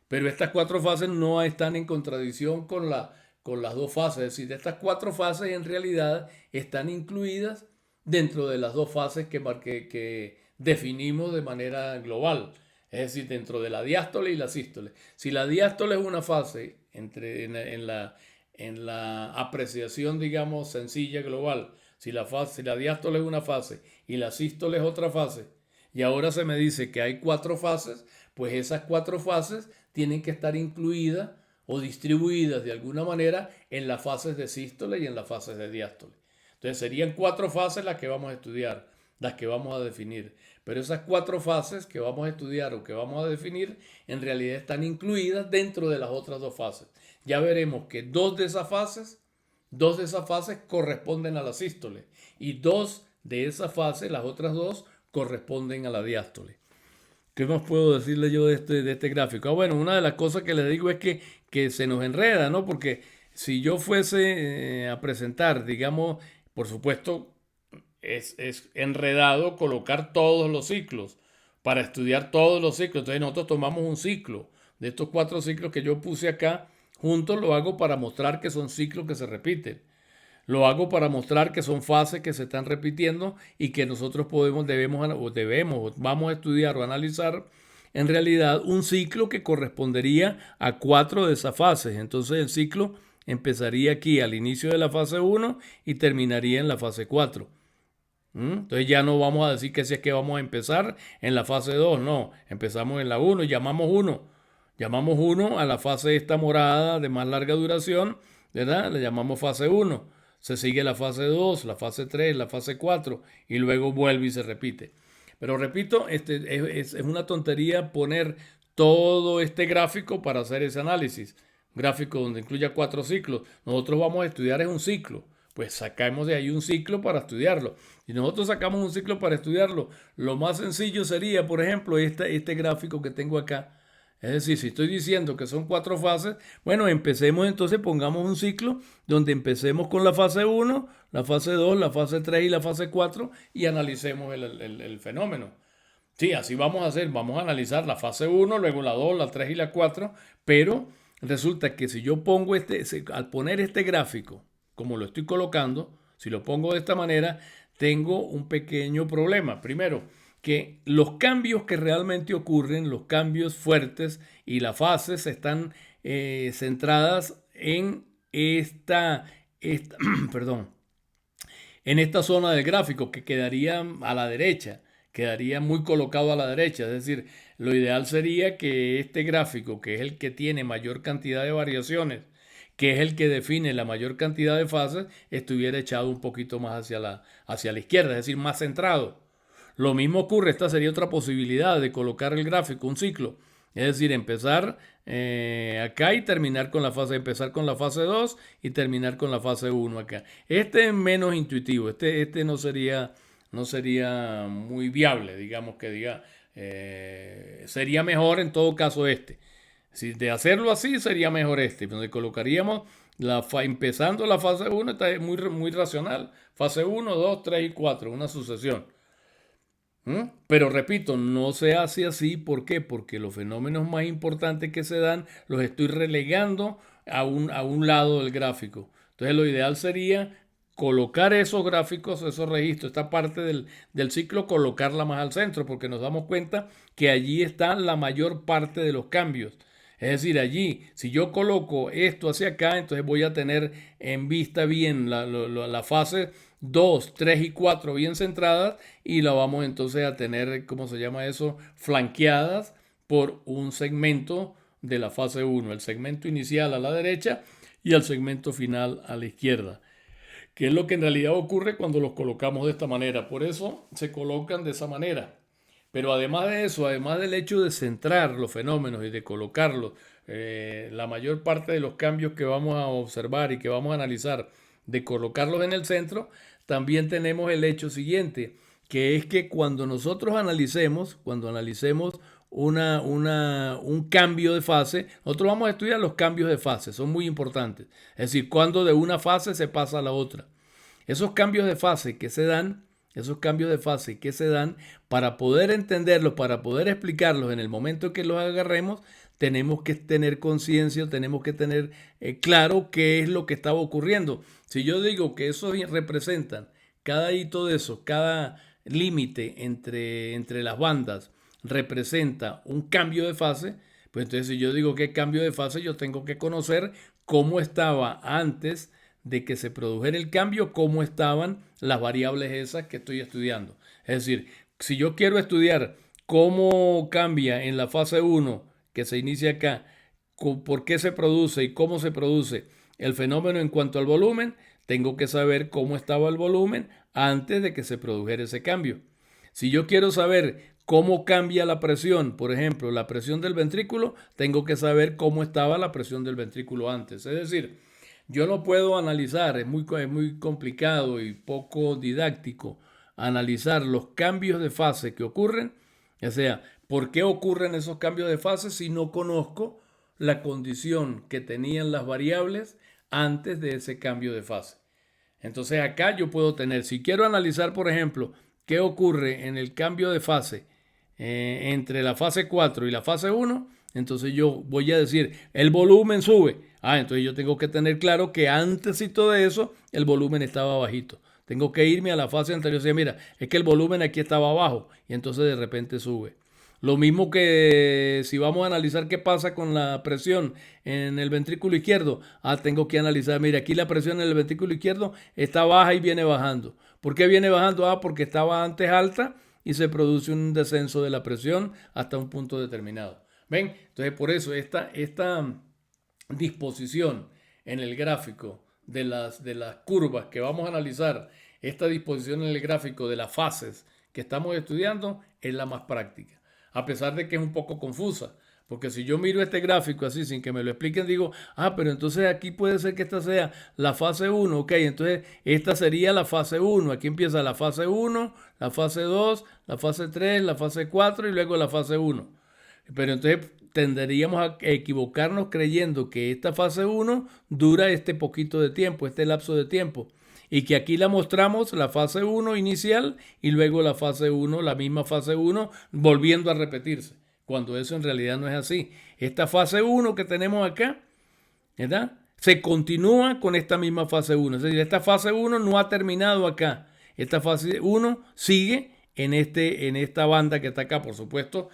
Pero estas cuatro fases no están en contradicción con las dos fases. Es decir, estas cuatro fases en realidad están incluidas dentro de las dos fases que definimos de manera global. Es decir, dentro de la diástole y la sístole. Si la diástole es una fase en la apreciación, digamos, sencilla global, si la diástole es una fase y la sístole es otra fase, y ahora se me dice que hay cuatro fases, pues esas cuatro fases tienen que estar incluidas o distribuidas de alguna manera en las fases de sístole y en las fases de diástole. Entonces serían cuatro fases las que vamos a estudiar, las que vamos a definir. Pero esas cuatro fases que vamos a estudiar o que vamos a definir en realidad están incluidas dentro de las otras dos fases. Ya veremos que dos de esas fases corresponden a la sístole y dos de esas fases, las otras dos, corresponden a la diástole. ¿Qué más puedo decirle yo de este gráfico? Bueno, una de las cosas que les digo es que se nos enreda, ¿no? Porque si yo fuese a presentar, digamos, por supuesto, es enredado colocar todos los ciclos para estudiar todos los ciclos. Entonces nosotros tomamos un ciclo. De estos cuatro ciclos que yo puse acá, juntos lo hago para mostrar que son ciclos que se repiten. Lo hago para mostrar que son fases que se están repitiendo y que nosotros vamos a estudiar o analizar en realidad un ciclo que correspondería a cuatro de esas fases. Entonces el ciclo empezaría aquí al inicio de la fase 1 y terminaría en la fase 4. Entonces ya no vamos a decir que si es que vamos a empezar en la fase 2, no, empezamos en la 1 y llamamos 1. Llamamos 1 a la fase esta morada de más larga duración, ¿verdad? Le llamamos fase 1. Se sigue la fase 2, la fase 3, la fase 4 y luego vuelve y se repite. Pero repito, es una tontería poner todo este gráfico para hacer ese análisis. Gráfico donde incluya cuatro ciclos. Nosotros vamos a estudiar es un ciclo. Pues sacamos de ahí un ciclo para estudiarlo. Si nosotros sacamos un ciclo para estudiarlo, lo más sencillo sería, por ejemplo, este gráfico que tengo acá. Es decir, si estoy diciendo que son cuatro fases, bueno, empecemos entonces, pongamos un ciclo donde empecemos con la fase 1, la fase 2, la fase 3 y la fase 4 y analicemos el fenómeno. Sí, así vamos a hacer, vamos a analizar la fase 1, luego la 2, la 3 y la 4, pero resulta que si yo pongo al poner este gráfico, como lo estoy colocando, si lo pongo de esta manera, tengo un pequeño problema. Primero, que los cambios que realmente ocurren, los cambios fuertes y las fases están centradas en perdón, en esta zona del gráfico que quedaría a la derecha, quedaría muy colocado a la derecha. Es decir, lo ideal sería que este gráfico, que es el que tiene mayor cantidad de variaciones, que es el que define la mayor cantidad de fases, estuviera echado un poquito más hacia la izquierda, es decir, más centrado. Lo mismo ocurre, esta sería otra posibilidad de colocar el gráfico, un ciclo. Es decir, empezar acá y terminar con la fase, empezar con la fase 2 y terminar con la fase 1 acá. Este es menos intuitivo, este no sería muy viable, digamos que diga, sería mejor en todo caso este. Si de hacerlo así sería mejor este, donde colocaríamos empezando la fase 1, está muy racional. Fase 1, 2, 3 y 4, una sucesión. Pero repito, no se hace así. ¿Por qué? Porque los fenómenos más importantes que se dan los estoy relegando a un lado del gráfico. Entonces lo ideal sería colocar esos gráficos, esos registros, esta parte del ciclo, colocarla más al centro, porque nos damos cuenta que allí está la mayor parte de los cambios. Es decir, allí, si yo coloco esto hacia acá, entonces voy a tener en vista bien la fase 2, 3 y 4 bien centradas, y la vamos entonces a tener, ¿cómo se llama eso? Flanqueadas por un segmento de la fase 1, el segmento inicial a la derecha y el segmento final a la izquierda, que es lo que en realidad ocurre cuando los colocamos de esta manera. Por eso se colocan de esa manera. Pero además de eso, además del hecho de centrar los fenómenos y de colocarlos, la mayor parte de los cambios que vamos a observar y que vamos a analizar, de colocarlos en el centro, también tenemos el hecho siguiente, que es que cuando nosotros analicemos un cambio de fase, nosotros vamos a estudiar los cambios de fase, son muy importantes. Es decir, cuando de una fase se pasa a la otra. Esos cambios de fase que se dan, para poder entenderlos, para poder explicarlos en el momento que los agarremos, tenemos que tener conciencia, tenemos que tener claro qué es lo que estaba ocurriendo. Si yo digo que esos representan cada hito de esos, cada límite entre las bandas representa un cambio de fase, pues entonces si yo digo que cambio de fase, yo tengo que conocer cómo estaba antes de que se produjera el cambio, cómo estaban las variables esas que estoy estudiando. Es decir, si yo quiero estudiar cómo cambia en la fase 1, que se inicia acá, por qué se produce y cómo se produce el fenómeno en cuanto al volumen, tengo que saber cómo estaba el volumen antes de que se produjera ese cambio. Si yo quiero saber cómo cambia la presión, por ejemplo, la presión del ventrículo, tengo que saber cómo estaba la presión del ventrículo antes. Es decir, yo no puedo analizar, es muy complicado y poco didáctico analizar los cambios de fase que ocurren, o sea, ¿por qué ocurren esos cambios de fase si no conozco la condición que tenían las variables antes de ese cambio de fase? Entonces acá yo puedo tener, si quiero analizar, por ejemplo, qué ocurre en el cambio de fase entre la fase 4 y la fase 1, entonces yo voy a decir, el volumen sube. Entonces yo tengo que tener claro que antes y todo eso, el volumen estaba bajito. Tengo que irme a la fase anterior y decir, mira, es que el volumen aquí estaba abajo y entonces de repente sube. Lo mismo que si vamos a analizar qué pasa con la presión en el ventrículo izquierdo. Tengo que analizar, mira, aquí la presión en el ventrículo izquierdo está baja y viene bajando. ¿Por qué viene bajando? Porque estaba antes alta y se produce un descenso de la presión hasta un punto determinado. ¿Ven? Entonces por eso esta disposición en el gráfico de las curvas que vamos a analizar, esta disposición en el gráfico de las fases que estamos estudiando es la más práctica, a pesar de que es un poco confusa, porque si yo miro este gráfico así sin que me lo expliquen, digo, pero entonces aquí puede ser que esta sea la fase 1, ok, entonces esta sería la fase 1, aquí empieza la fase 1, la fase 2, la fase 3, la fase 4 y luego la fase 1. Pero entonces tenderíamos a equivocarnos creyendo que esta fase 1 dura este poquito de tiempo, este lapso de tiempo. Y que aquí la mostramos, la fase 1 inicial, y luego la fase 1, la misma fase 1, volviendo a repetirse. Cuando eso en realidad no es así. Esta fase 1 que tenemos acá, ¿verdad?, se continúa con esta misma fase 1. Es decir, esta fase 1 no ha terminado acá. esta fase 1 sigue en esta banda que está acá, por supuesto,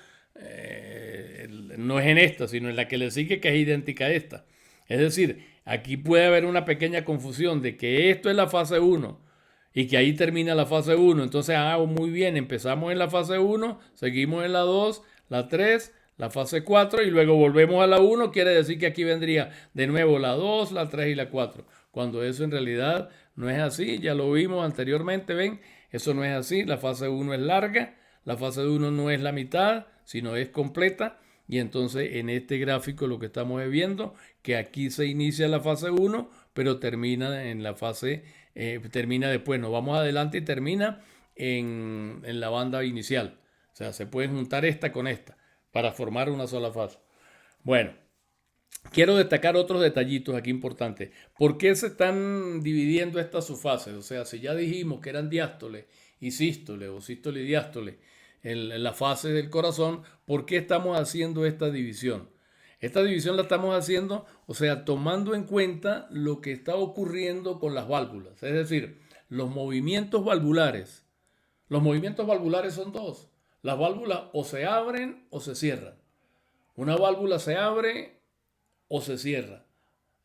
no es en esta, sino en la que le sigue, que es idéntica a esta. Es decir, aquí puede haber una pequeña confusión de que esto es la fase 1 y que ahí termina la fase 1. Entonces, muy bien, empezamos en la fase 1, seguimos en la 2, la 3, la fase 4 y luego volvemos a la 1. Quiere decir que aquí vendría de nuevo la 2, la 3 y la 4. Cuando eso en realidad no es así, ya lo vimos anteriormente, ven, eso no es así. La fase 1 es larga, la fase 1 no es la mitad, sino es completa. Y entonces en este gráfico lo que estamos viendo, que aquí se inicia la fase 1, pero termina en la fase, termina después, nos vamos adelante y termina en la banda inicial. O sea, se pueden juntar esta con esta para formar una sola fase. Bueno, quiero destacar otros detallitos aquí importantes. ¿Por qué se están dividiendo estas subfases? O sea, si ya dijimos que eran diástole y sístole, o sístole y diástole, en la fase del corazón, ¿por qué estamos haciendo esta división? Esta división la estamos haciendo, o sea, tomando en cuenta lo que está ocurriendo con las válvulas. Es decir, los movimientos valvulares. Los movimientos valvulares son dos. Las válvulas o se abren o se cierran. Una válvula se abre o se cierra.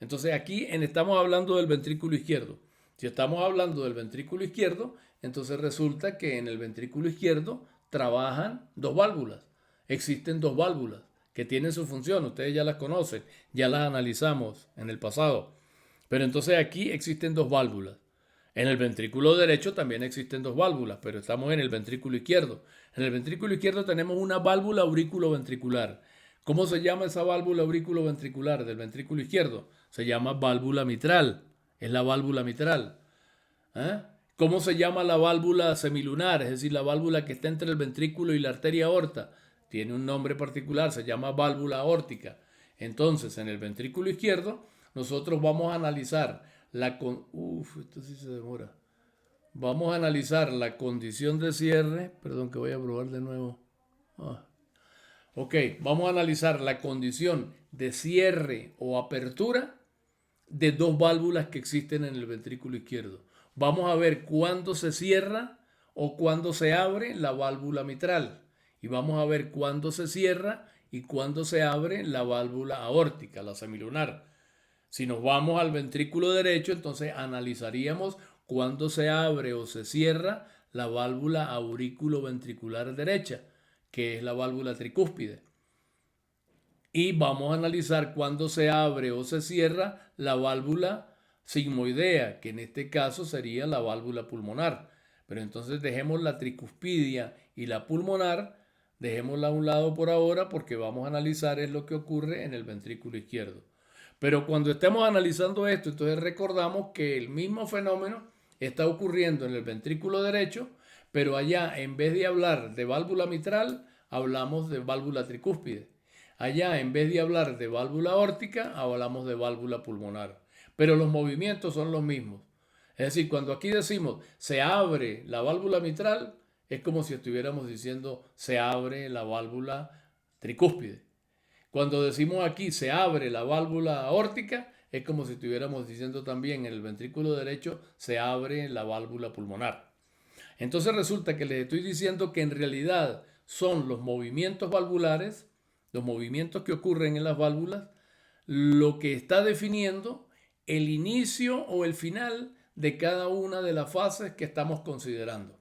Entonces aquí estamos hablando del ventrículo izquierdo. Si estamos hablando del ventrículo izquierdo, entonces resulta que en el ventrículo izquierdo trabajan dos válvulas. Existen dos válvulas que tienen su función. Ustedes ya las conocen, ya las analizamos en el pasado. Pero entonces aquí existen dos válvulas. En el ventrículo derecho también existen dos válvulas, pero estamos en el ventrículo izquierdo. En el ventrículo izquierdo tenemos una válvula aurículo-ventricular. ¿Cómo se llama esa válvula aurículo-ventricular del ventrículo izquierdo? Se llama válvula mitral. Es la válvula mitral. ¿Eh? ¿Cómo se llama la válvula semilunar? Es decir, la válvula que está entre el ventrículo y la arteria aorta. Tiene un nombre particular, se llama válvula aórtica. Entonces, en el ventrículo izquierdo, nosotros vamos a analizar esto sí se demora. Vamos a analizar la condición de cierre. Perdón, que voy a probar de nuevo. Ok, vamos a analizar la condición de cierre o apertura de dos válvulas que existen en el ventrículo izquierdo. Vamos a ver cuándo se cierra o cuándo se abre la válvula mitral. Y vamos a ver cuándo se cierra y cuándo se abre la válvula aórtica, la semilunar. Si nos vamos al ventrículo derecho, entonces analizaríamos cuándo se abre o se cierra la válvula aurículo-ventricular derecha, que es la válvula tricúspide. Y vamos a analizar cuándo se abre o se cierra la válvula sigmoidea, que en este caso sería la válvula pulmonar. Pero entonces dejemos la tricuspidia y la pulmonar, dejémosla a un lado por ahora porque vamos a analizar es lo que ocurre en el ventrículo izquierdo. Pero cuando estemos analizando esto, entonces recordamos que el mismo fenómeno está ocurriendo en el ventrículo derecho, pero allá en vez de hablar de válvula mitral, hablamos de válvula tricúspide. Allá en vez de hablar de válvula aórtica, hablamos de válvula pulmonar. Pero los movimientos son los mismos. Es decir, cuando aquí decimos se abre la válvula mitral, es como si estuviéramos diciendo se abre la válvula tricúspide. Cuando decimos aquí se abre la válvula aórtica, es como si estuviéramos diciendo también en el ventrículo derecho se abre la válvula pulmonar. Entonces resulta que les estoy diciendo que en realidad son los movimientos valvulares, los movimientos que ocurren en las válvulas, lo que está definiendo el inicio o el final de cada una de las fases que estamos considerando.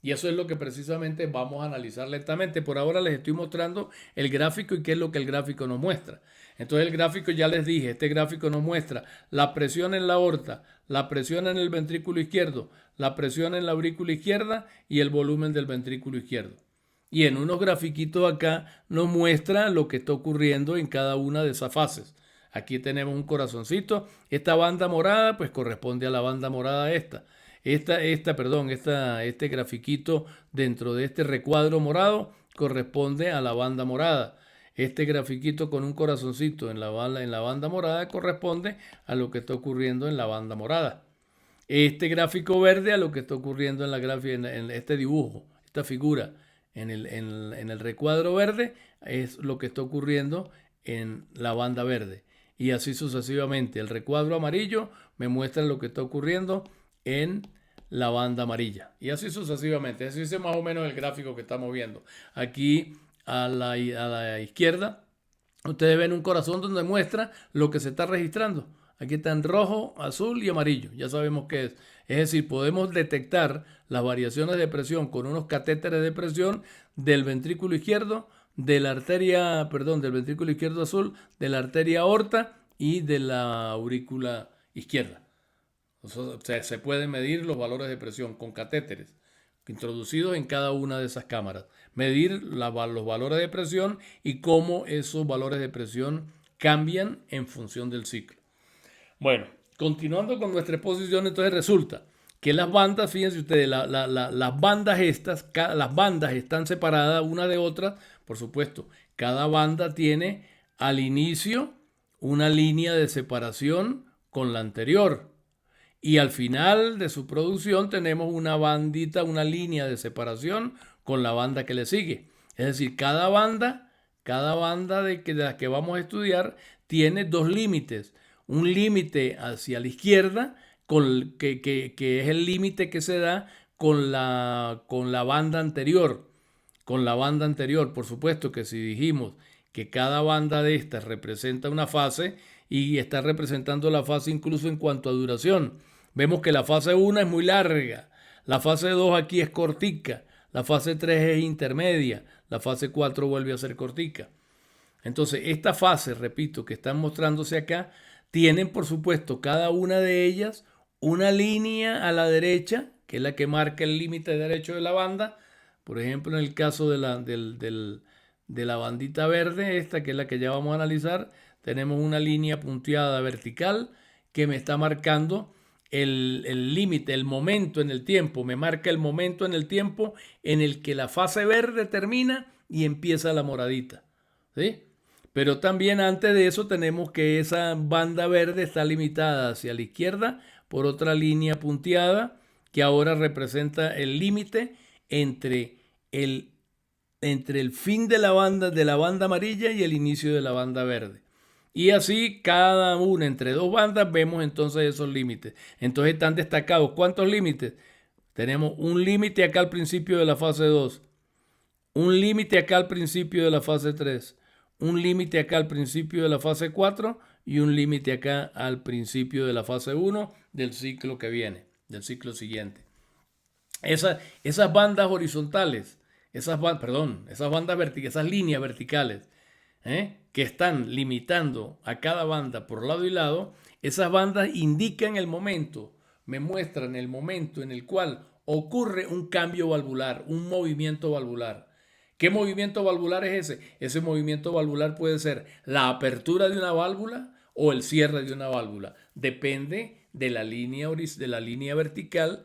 Y eso es lo que precisamente vamos a analizar lentamente. Por ahora les estoy mostrando el gráfico y qué es lo que el gráfico nos muestra. Entonces el gráfico, ya les dije, este gráfico nos muestra la presión en la aorta, la presión en el ventrículo izquierdo, la presión en la aurícula izquierda y el volumen del ventrículo izquierdo. Y en unos grafiquitos acá nos muestra lo que está ocurriendo en cada una de esas fases. Aquí tenemos un corazoncito. Esta banda morada pues corresponde a la banda morada esta. Este grafiquito dentro de este recuadro morado corresponde a la banda morada. Este grafiquito con un corazoncito en la banda morada corresponde a lo que está ocurriendo en la banda morada. Este gráfico verde a lo que está ocurriendo en este dibujo, esta figura en el recuadro verde es lo que está ocurriendo en la banda verde. Y así sucesivamente. El recuadro amarillo me muestra lo que está ocurriendo en la banda amarilla. Y así sucesivamente. Así es más o menos el gráfico que estamos viendo. Aquí a la izquierda, ustedes ven un corazón donde muestra lo que se está registrando. Aquí está en rojo, azul y amarillo. Ya sabemos qué es. Es decir, podemos detectar las variaciones de presión con unos catéteres de presión del ventrículo izquierdo, de la arteria, perdón, del ventrículo izquierdo azul, de la arteria aorta y de la aurícula izquierda. O sea, se pueden medir los valores de presión con catéteres introducidos en cada una de esas cámaras. Medir los valores de presión y cómo esos valores de presión cambian en función del ciclo. Bueno, continuando con nuestra exposición, entonces resulta que las bandas, fíjense ustedes, las bandas estas, las bandas están separadas una de otras, por supuesto. Cada banda tiene al inicio una línea de separación con la anterior. Y al final de su producción tenemos una bandita, una línea de separación con la banda que le sigue. Es decir, cada banda de las que vamos a estudiar tiene dos límites. Un límite hacia la izquierda, que es el límite que se da con la banda anterior. Con la banda anterior, por supuesto que si dijimos que cada banda de estas representa una fase y está representando la fase incluso en cuanto a duración. Vemos que la fase 1 es muy larga, la fase 2 aquí es cortica, la fase 3 es intermedia, la fase 4 vuelve a ser cortica. Entonces, esta fase, repito, que están mostrándose acá, tienen por supuesto cada una de ellas una línea a la derecha, que es la que marca el límite derecho de la banda. Por ejemplo, en el caso de la bandita verde, esta que es la que ya vamos a analizar, tenemos una línea punteada vertical que me está marcando el límite, el momento en el tiempo. Me marca el momento en el tiempo en el que la fase verde termina y empieza la moradita. ¿Sí? Pero también antes de eso tenemos que esa banda verde está limitada hacia la izquierda por otra línea punteada que ahora representa el límite entre el fin de la banda amarilla y el inicio de la banda verde. Y así cada una entre dos bandas vemos entonces esos límites. Entonces están destacados. ¿Cuántos límites? Tenemos un límite acá al principio de la fase 2, un límite acá al principio de la fase 3, un límite acá al principio de la fase 4 y un límite acá al principio de la fase 1 del ciclo que viene, del ciclo siguiente. Esas bandas horizontales, esas bandas verticales, esas líneas verticales, que están limitando a cada banda por lado y lado, esas bandas indican el momento, me muestran el momento en el cual ocurre un cambio valvular, un movimiento valvular. ¿Qué movimiento valvular es ese? Ese movimiento valvular puede ser la apertura de una válvula o el cierre de una válvula. Depende de la línea vertical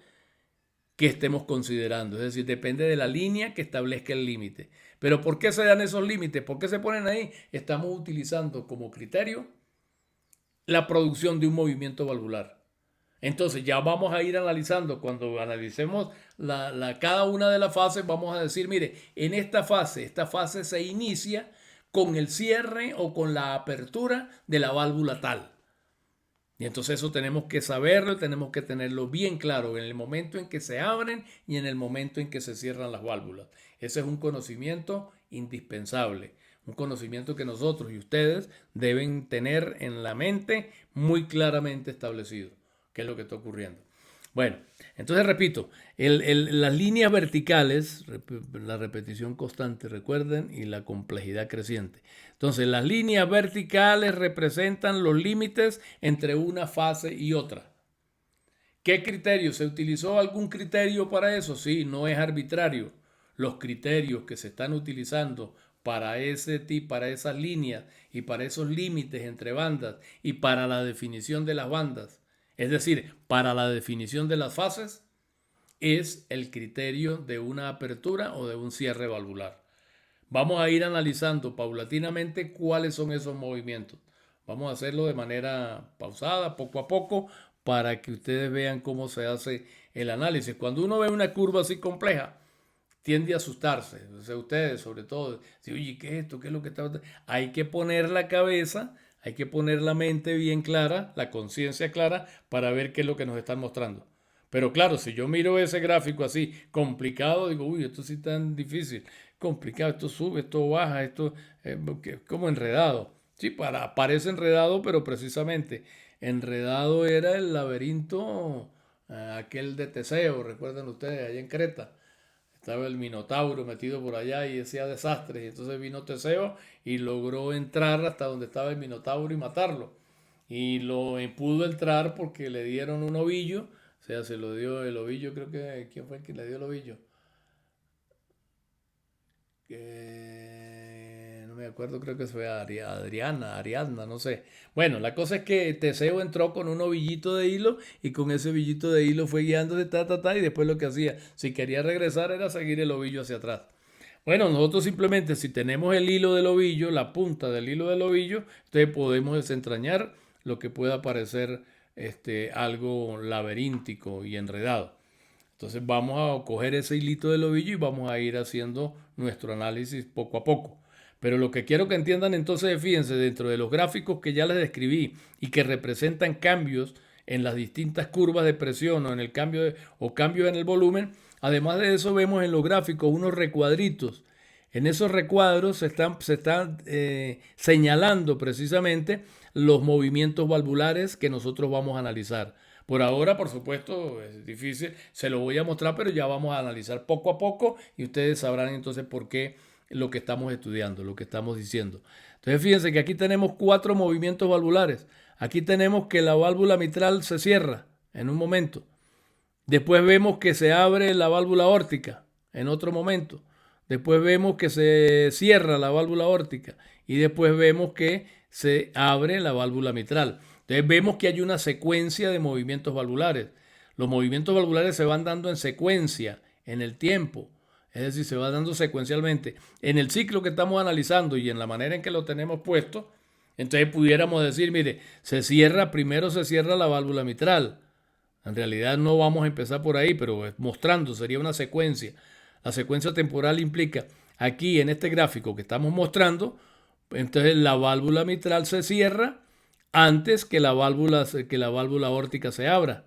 que estemos considerando. Es decir, depende de la línea que establezca el límite. Pero ¿por qué se dan esos límites? ¿Por qué se ponen ahí? Estamos utilizando como criterio la producción de un movimiento valvular. Entonces ya vamos a ir analizando, cuando analicemos cada una de las fases, vamos a decir, mire, en esta fase se inicia con el cierre o con la apertura de la válvula tal. Y entonces eso tenemos que saberlo, tenemos que tenerlo bien claro en el momento en que se abren y en el momento en que se cierran las válvulas. Ese es un conocimiento indispensable, un conocimiento que nosotros y ustedes deben tener en la mente muy claramente establecido, qué es lo que está ocurriendo. Bueno, entonces repito, las líneas verticales, la repetición constante, recuerden, y la complejidad creciente. Entonces, las líneas verticales representan los límites entre una fase y otra. ¿Qué criterio? ¿Se utilizó algún criterio para eso? Sí, no es arbitrario. Los criterios que se están utilizando para esas líneas y para esos límites entre bandas y para la definición de las bandas, es decir, para la definición de las fases, es el criterio de una apertura o de un cierre valvular. Vamos a ir analizando paulatinamente cuáles son esos movimientos. Vamos a hacerlo de manera pausada, poco a poco, para que ustedes vean cómo se hace el análisis. Cuando uno ve una curva así compleja, tiende a asustarse. O sea, ustedes, sobre todo, oye, ¿qué es esto? ¿Qué es lo que está? Hay que poner la cabeza, hay que poner la mente bien clara, la conciencia clara, para ver qué es lo que nos están mostrando. Pero claro, si yo miro ese gráfico así complicado, digo, uy, esto sí es tan difícil, complicado, esto sube, esto baja, esto es como enredado. Sí, parece enredado, pero precisamente enredado era el laberinto, aquel de Teseo, recuerdan ustedes, allá en Creta. Estaba el Minotauro metido por allá y hacía desastres. Y entonces vino Teseo y logró entrar hasta donde estaba el Minotauro y matarlo. Y lo pudo entrar porque le dieron un ovillo. O sea, se lo dio el ovillo, creo que... ¿Quién fue el que le dio el ovillo? No me acuerdo, creo que fue Adriana, Ariadna, no sé. Bueno, la cosa es que Teseo entró con un ovillito de hilo y con ese ovillito de hilo fue guiándose, y después lo que hacía, si quería regresar, era seguir el ovillo hacia atrás. Bueno, nosotros simplemente si tenemos el hilo del ovillo, la punta del hilo del ovillo, entonces podemos desentrañar lo que pueda parecer algo laberíntico y enredado. Entonces vamos a coger ese hilito del ovillo y vamos a ir haciendo nuestro análisis poco a poco. Pero lo que quiero que entiendan entonces es, fíjense, dentro de los gráficos que ya les describí y que representan cambios en las distintas curvas de presión o en el cambio en el volumen, además de eso vemos en los gráficos unos recuadritos. En esos recuadros se están señalando precisamente los movimientos valvulares que nosotros vamos a analizar. Por ahora, por supuesto, es difícil, se lo voy a mostrar, pero ya vamos a analizar poco a poco y ustedes sabrán entonces por qué lo que estamos estudiando, lo que estamos diciendo. Entonces, fíjense que aquí tenemos 4 movimientos valvulares. Aquí tenemos que la válvula mitral se cierra en un momento. Después vemos que se abre la válvula aórtica en otro momento. Después vemos que se cierra la válvula aórtica y después vemos que se abre la válvula mitral. Entonces vemos que hay una secuencia de movimientos valvulares. Los movimientos valvulares se van dando en secuencia, en el tiempo. Es decir, se va dando secuencialmente. En el ciclo que estamos analizando y en la manera en que lo tenemos puesto, entonces pudiéramos decir, mire, primero se cierra la válvula mitral. En realidad no vamos a empezar por ahí, pero mostrando, sería una secuencia. La secuencia temporal implica, aquí en este gráfico que estamos mostrando, entonces la válvula mitral se cierra antes que la válvula aórtica se abra.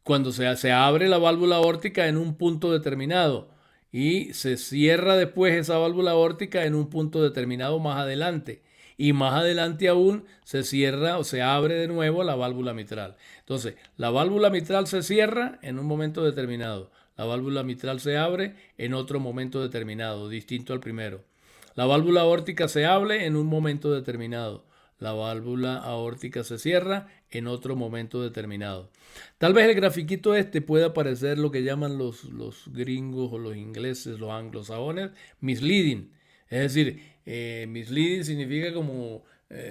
Cuando se abre la válvula aórtica en un punto determinado y se cierra después esa válvula aórtica en un punto determinado más adelante. Y más adelante aún se cierra o se abre de nuevo la válvula mitral. Entonces, la válvula mitral se cierra en un momento determinado. La válvula mitral se abre en otro momento determinado, distinto al primero. La válvula aórtica se abre en un momento determinado. La válvula aórtica se cierra en otro momento determinado. Tal vez el grafiquito pueda parecer lo que llaman los gringos o los ingleses, los anglosajones, misleading. Es decir, misleading significa como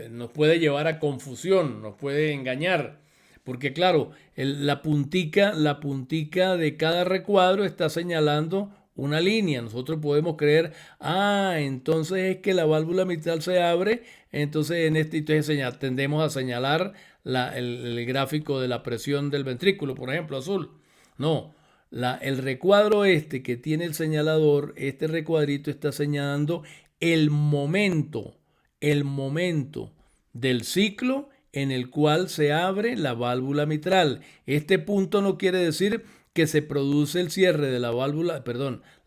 nos puede llevar a confusión, nos puede engañar. Porque claro, la puntica de cada recuadro está señalando una línea. Nosotros podemos creer, entonces es que la válvula mitral se abre, entonces tendemos a señalar el gráfico de la presión del ventrículo, por ejemplo, azul. No, el recuadro que tiene el señalador, este recuadrito está señalando el momento del ciclo en el cual se abre la válvula mitral. Este punto no quiere decir que se produce el cierre de la válvula,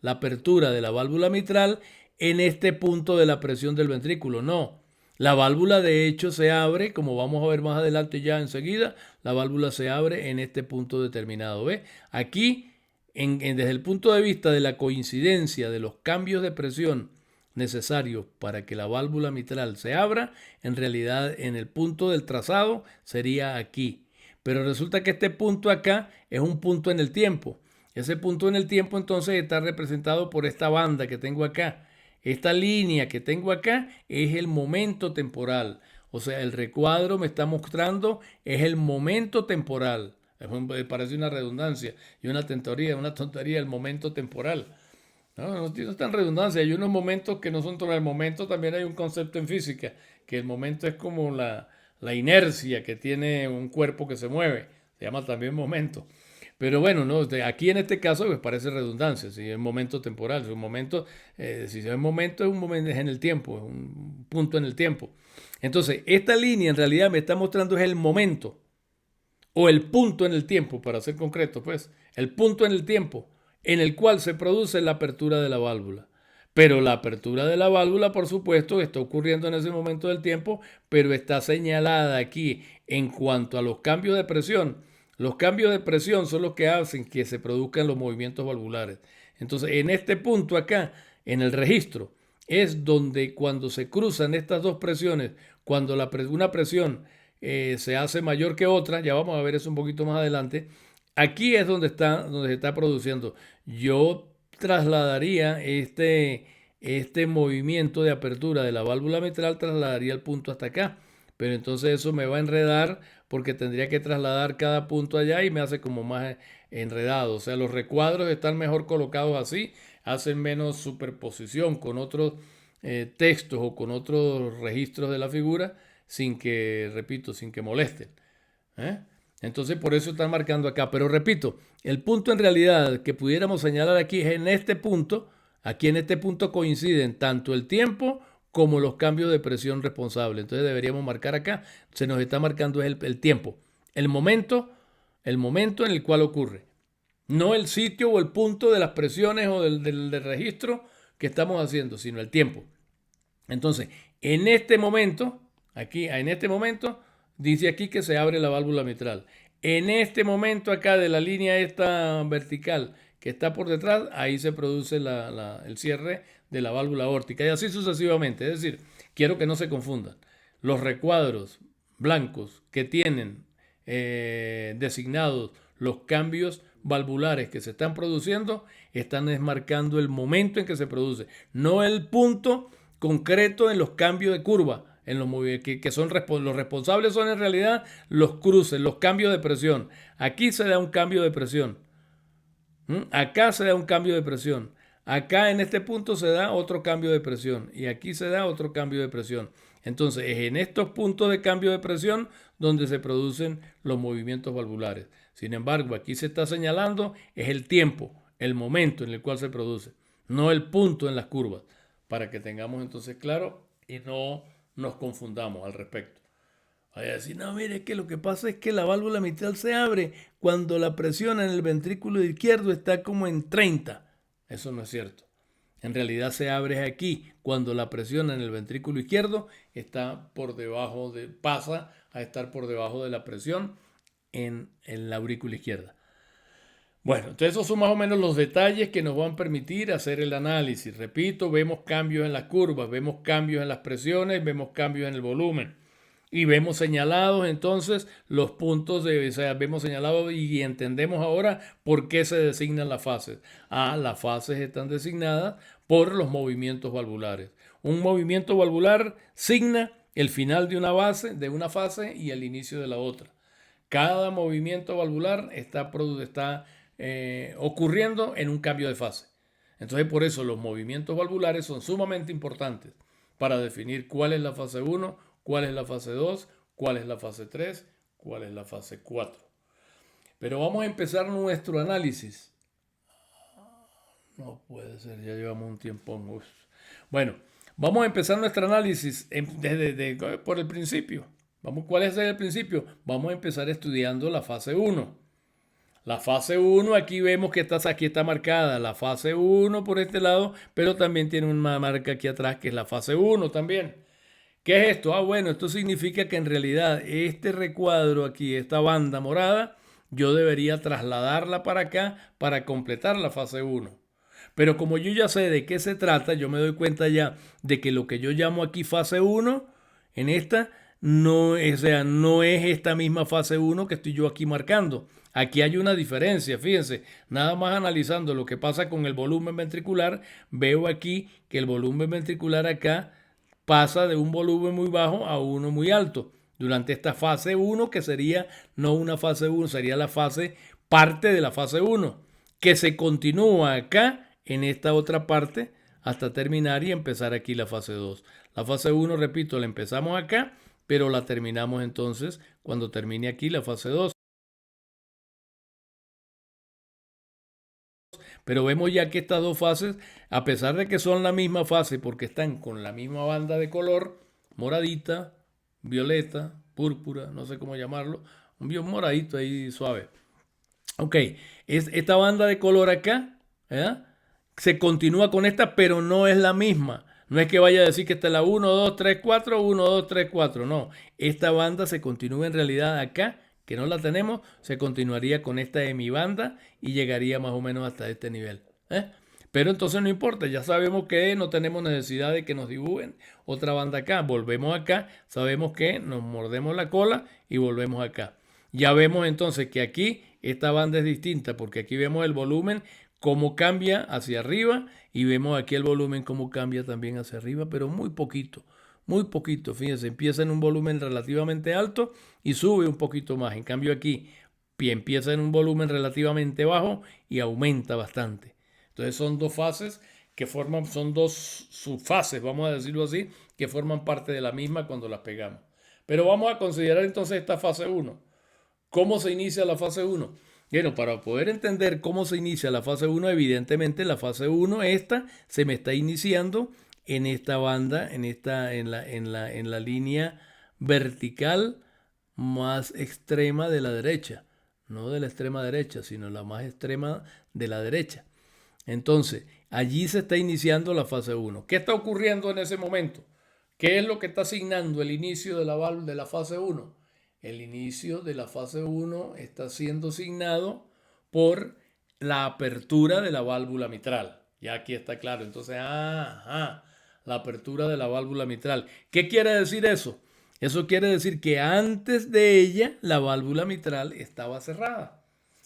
la apertura de la válvula mitral en este punto de la presión del ventrículo. No, la válvula de hecho se abre, como vamos a ver más adelante ya enseguida, la válvula se abre en este punto determinado. ¿Ve? Aquí, desde el punto de vista de la coincidencia de los cambios de presión necesarios para que la válvula mitral se abra, en realidad en el punto del trazado sería aquí. Pero resulta que este punto acá es un punto en el tiempo. Ese punto en el tiempo entonces está representado por esta banda que tengo acá. Esta línea que tengo acá es el momento temporal. O sea, el recuadro me está mostrando es el momento temporal. Parece una redundancia y una tontería el momento temporal. No es tan redundancia. Hay unos momentos que no son todo el momento. También hay un concepto en física, que el momento es como la inercia que tiene un cuerpo que se mueve. Se llama también momento. Pero bueno, ¿no? Aquí en este caso pues parece redundancia. Si es momento temporal, si es un momento, si es un momento, es en el tiempo, es un punto en el tiempo. Entonces, esta línea en realidad me está mostrando es el momento. o el punto en el tiempo, para ser concreto, pues, el punto en el tiempo en el cual se produce la apertura de la válvula. Pero la apertura de la válvula, por supuesto, está ocurriendo en ese momento del tiempo, pero está señalada aquí en cuanto a los cambios de presión. Los cambios de presión son los que hacen que se produzcan los movimientos valvulares. Entonces, en este punto acá, en el registro, es donde cuando se cruzan estas dos presiones, cuando una presión se hace mayor que otra, ya vamos a ver eso un poquito más adelante, aquí es donde se está produciendo. Yo trasladaría este movimiento de apertura de la válvula mitral, trasladaría el punto hasta acá, pero entonces eso me va a enredar porque tendría que trasladar cada punto allá y me hace como más enredado. O sea, los recuadros están mejor colocados así, hacen menos superposición con otros textos o con otros registros de la figura sin que, repito, sin que molesten. ¿Eh? Entonces por eso están marcando acá. Pero repito, el punto en realidad que pudiéramos señalar aquí es en este punto. Aquí en este punto coinciden tanto el tiempo como los cambios de presión responsables. Entonces deberíamos marcar acá. Se nos está marcando el tiempo, el momento en el cual ocurre. No el sitio o el punto de las presiones o del registro que estamos haciendo, sino el tiempo. Entonces, en este momento, aquí, en este momento, dice aquí que se abre la válvula mitral. En este momento acá de la línea esta vertical que está por detrás, ahí se produce el cierre de la válvula aórtica y así sucesivamente. Es decir, quiero que no se confundan. Los recuadros blancos que tienen designados los cambios valvulares que se están produciendo están desmarcando el momento en que se produce, no el punto concreto en los cambios de curva. En los que son los responsables son en realidad los cruces, los cambios de presión. Aquí se da un cambio de presión. Acá se da un cambio de presión. Acá en este punto se da otro cambio de presión. Y aquí se da otro cambio de presión. Entonces es en estos puntos de cambio de presión donde se producen los movimientos valvulares. Sin embargo, aquí se está señalando es el tiempo, el momento en el cual se produce, no el punto en las curvas, para que tengamos entonces claro y no nos confundamos al respecto. Vaya a decir, no, mire, es que lo que pasa es que la válvula mitral se abre cuando la presión en el ventrículo izquierdo está como en 30. Eso no es cierto. En realidad se abre aquí cuando la presión en el ventrículo izquierdo está por debajo pasa a estar por debajo de la presión en la aurícula izquierda. Bueno, entonces esos son más o menos los detalles que nos van a permitir hacer el análisis. Repito, vemos cambios en las curvas, vemos cambios en las presiones, vemos cambios en el volumen. Y vemos señalados entonces los puntos, o sea, vemos señalados y entendemos ahora por qué se designan las fases. Las fases están designadas por los movimientos valvulares. Un movimiento valvular signa el final de una fase y el inicio de la otra. Cada movimiento valvular está ocurriendo en un cambio de fase. Entonces, por eso los movimientos valvulares son sumamente importantes para definir cuál es la fase 1, cuál es la fase 2, cuál es la fase 3, cuál es la fase 4. Pero vamos a empezar nuestro análisis. No puede ser, ya llevamos un tiempo. Bueno, vamos a empezar nuestro análisis por el principio. ¿Cuál es el principio? Vamos a empezar estudiando la fase 1. La fase 1, aquí vemos que aquí está marcada la fase 1 por este lado, pero también tiene una marca aquí atrás que es la fase 1 también. ¿Qué es esto? Bueno, esto significa que en realidad este recuadro aquí, esta banda morada, yo debería trasladarla para acá para completar la fase 1. Pero como yo ya sé de qué se trata, yo me doy cuenta ya de que lo que yo llamo aquí fase 1, en esta, no es esta misma fase 1 que estoy yo aquí marcando. Aquí hay una diferencia, fíjense, nada más analizando lo que pasa con el volumen ventricular, veo aquí que el volumen ventricular acá pasa de un volumen muy bajo a uno muy alto. Durante esta fase 1, que sería no una fase 1, sería la parte de la fase 1, que se continúa acá en esta otra parte hasta terminar y empezar aquí la fase 2. La fase 1, repito, la empezamos acá, pero la terminamos entonces cuando termine aquí la fase 2. Pero vemos ya que estas dos fases, a pesar de que son la misma fase porque están con la misma banda de color, moradita, violeta, púrpura, no sé cómo llamarlo, un moradito ahí suave. Ok, esta banda de color acá, ¿verdad? Se continúa con esta, pero no es la misma. No es que vaya a decir que esta es la 1, 2, 3, 4, 1, 2, 3, 4. No, esta banda se continúa en realidad acá, que no la tenemos, se continuaría con esta de mi banda y llegaría más o menos hasta este nivel. ¿Eh? Pero entonces no importa, ya sabemos que no tenemos necesidad de que nos dibujen otra banda acá. Volvemos acá, sabemos que nos mordemos la cola y volvemos acá. Ya vemos entonces que aquí esta banda es distinta porque aquí vemos el volumen cómo cambia hacia arriba y vemos aquí el volumen cómo cambia también hacia arriba, pero muy poquito, muy poquito. Fíjense, empieza en un volumen relativamente alto y sube un poquito más. En cambio aquí empieza en un volumen relativamente bajo y aumenta bastante. Entonces son dos fases que forman, son dos subfases, vamos a decirlo así, que forman parte de la misma cuando las pegamos. Pero vamos a considerar entonces esta fase 1. ¿Cómo se inicia la fase 1? Bueno, para poder entender cómo se inicia la fase 1, evidentemente la fase 1, esta se me está iniciando en esta banda, en la línea vertical más extrema de la derecha. No de la extrema derecha, sino la más extrema de la derecha. Entonces, allí se está iniciando la fase 1. ¿Qué está ocurriendo en ese momento? ¿Qué es lo que está asignando el inicio de la fase 1? El inicio de la fase 1 está siendo asignado por la apertura de la válvula mitral. Ya aquí está claro. Entonces, la apertura de la válvula mitral. ¿Qué quiere decir eso? Eso quiere decir que antes de ella la válvula mitral estaba cerrada.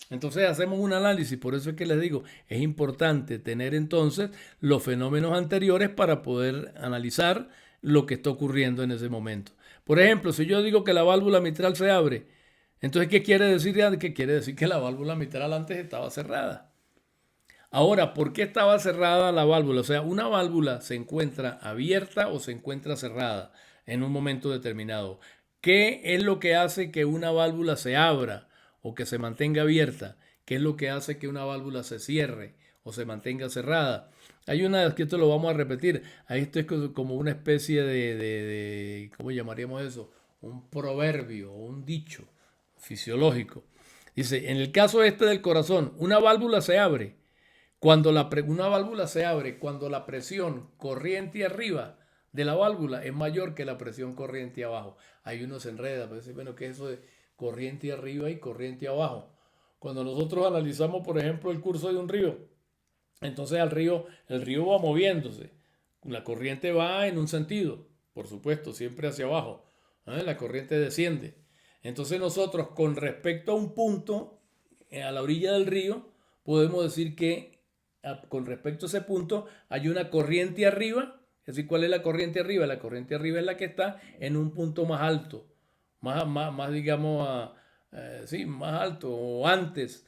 Entonces hacemos un análisis, por eso es que les digo, es importante tener entonces los fenómenos anteriores para poder analizar lo que está ocurriendo en ese momento. Por ejemplo, si yo digo que la válvula mitral se abre, entonces ¿qué quiere decir? ¿Qué quiere decir? Que la válvula mitral antes estaba cerrada. Ahora, ¿por qué estaba cerrada la válvula? O sea, una válvula se encuentra abierta o se encuentra cerrada en un momento determinado. ¿Qué es lo que hace que una válvula se abra o que se mantenga abierta? ¿Qué es lo que hace que una válvula se cierre o se mantenga cerrada? Hay una, que esto lo vamos a repetir, ahí esto es como una especie ¿cómo llamaríamos eso? Un proverbio o un dicho fisiológico. Dice, en el caso este del corazón, una válvula se abre cuando una válvula se abre, cuando la presión corriente arriba de la válvula es mayor que la presión corriente abajo. Ahí uno se enreda, pues, bueno, ¿qué es eso de corriente arriba y corriente abajo? Cuando nosotros analizamos, por ejemplo, el curso de un río, entonces el río va moviéndose. La corriente va en un sentido, por supuesto, siempre hacia abajo. La corriente desciende. Entonces nosotros, con respecto a un punto a la orilla del río, podemos decir que con respecto a ese punto hay una corriente arriba. Es decir, ¿cuál es la corriente arriba? La corriente arriba es la que está en un punto más alto, más digamos, sí, más alto o antes,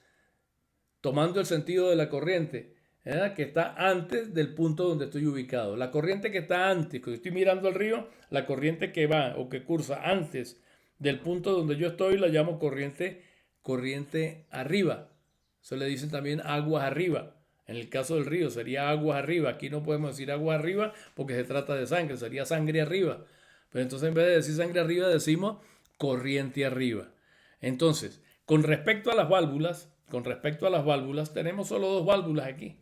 tomando el sentido de la corriente, ¿verdad? Que está antes del punto donde estoy ubicado. La corriente que está antes, cuando estoy mirando el río, la corriente que va o que cursa antes del punto donde yo estoy la llamo corriente arriba. Eso le dicen también aguas arriba. En el caso del río sería aguas arriba. Aquí no podemos decir aguas arriba porque se trata de sangre, sería sangre arriba. Pero entonces en vez de decir sangre arriba decimos corriente arriba. Entonces, con respecto a las válvulas, tenemos solo dos válvulas aquí.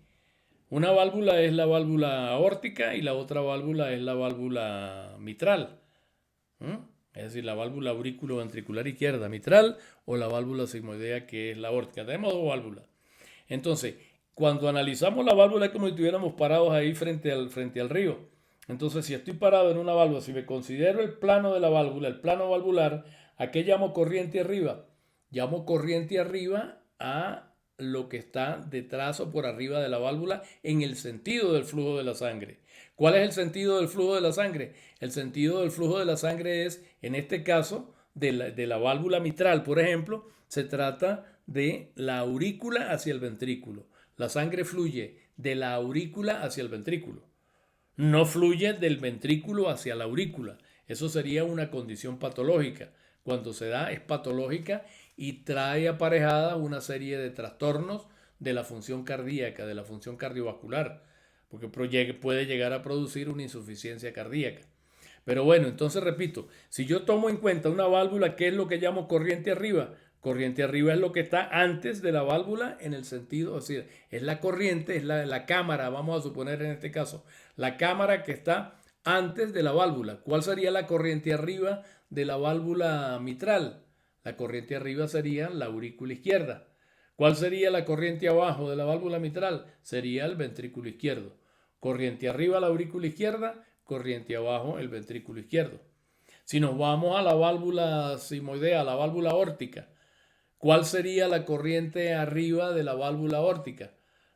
Una válvula es la válvula aórtica y la otra válvula es la válvula mitral. Es decir, la válvula auriculoventricular izquierda mitral o la válvula sigmoidea que es la aórtica. Tenemos dos válvulas. Entonces, cuando analizamos la válvula es como si estuviéramos parados ahí frente al río. Entonces, si estoy parado en una válvula, si me considero el plano de la válvula, el plano valvular, ¿a qué llamo corriente arriba? Llamo corriente arriba a lo que está detrás o por arriba de la válvula en el sentido del flujo de la sangre. ¿Cuál es el sentido del flujo de la sangre? El sentido del flujo de la sangre es, en este caso, de la válvula mitral, por ejemplo, se trata de la aurícula hacia el ventrículo. La sangre fluye de la aurícula hacia el ventrículo. No fluye del ventrículo hacia la aurícula. Eso sería una condición patológica. Cuando se da es patológica y trae aparejada una serie de trastornos de la función cardíaca, de la función cardiovascular, porque puede llegar a producir una insuficiencia cardíaca. Pero bueno, entonces repito, si yo tomo en cuenta una válvula, ¿qué es lo que llamo corriente arriba? Corriente arriba es lo que está antes de la válvula en el sentido, es decir, es la corriente, es la cámara, vamos a suponer en este caso, la cámara que está antes de la válvula. ¿Cuál sería la corriente arriba de la válvula mitral? La corriente arriba sería la aurícula izquierda. ¿Cuál sería la corriente abajo de la válvula mitral? Sería el ventrículo izquierdo. Corriente arriba la aurícula izquierda, corriente abajo el ventrículo izquierdo. Si nos vamos a la válvula simoidea, a la válvula aórtica, ¿cuál sería la corriente arriba de la válvula aórtica?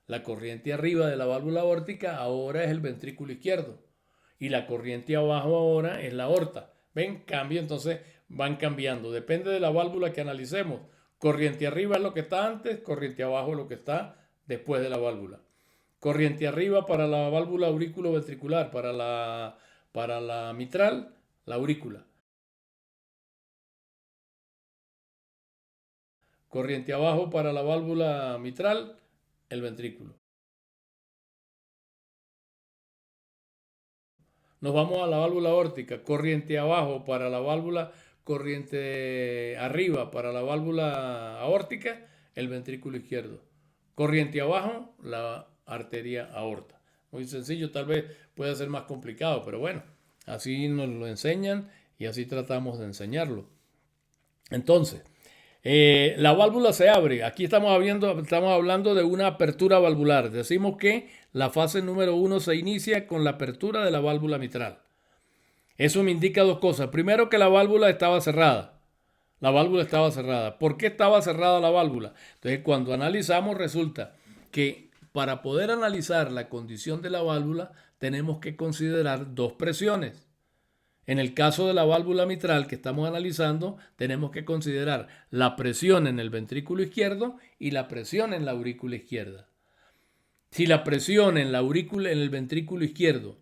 La corriente arriba de la válvula aórtica ahora es el ventrículo izquierdo y la corriente abajo ahora es la aorta. ¿Ven? Cambio, entonces van cambiando. Depende de la válvula que analicemos. Corriente arriba es lo que está antes, corriente abajo es lo que está después de la válvula. Corriente arriba para la válvula aurículo-ventricular, para la mitral, la aurícula. Corriente abajo para la válvula mitral, el ventrículo. Nos vamos a la válvula aórtica. Corriente abajo para la válvula, corriente arriba para la válvula aórtica, el ventrículo izquierdo. Corriente abajo, la arteria aorta. Muy sencillo, tal vez pueda ser más complicado, pero bueno, así nos lo enseñan y así tratamos de enseñarlo. Entonces, la válvula se abre. Aquí estamos hablando de una apertura valvular. Decimos que la fase número 1 se inicia con la apertura de la válvula mitral. Eso me indica dos cosas. Primero, que la válvula estaba cerrada. La válvula estaba cerrada. ¿Por qué estaba cerrada la válvula? Entonces, cuando analizamos, resulta que para poder analizar la condición de la válvula, tenemos que considerar dos presiones. En el caso de la válvula mitral que estamos analizando, tenemos que considerar la presión en el ventrículo izquierdo y la presión en la aurícula izquierda. Si la presión en el ventrículo izquierdo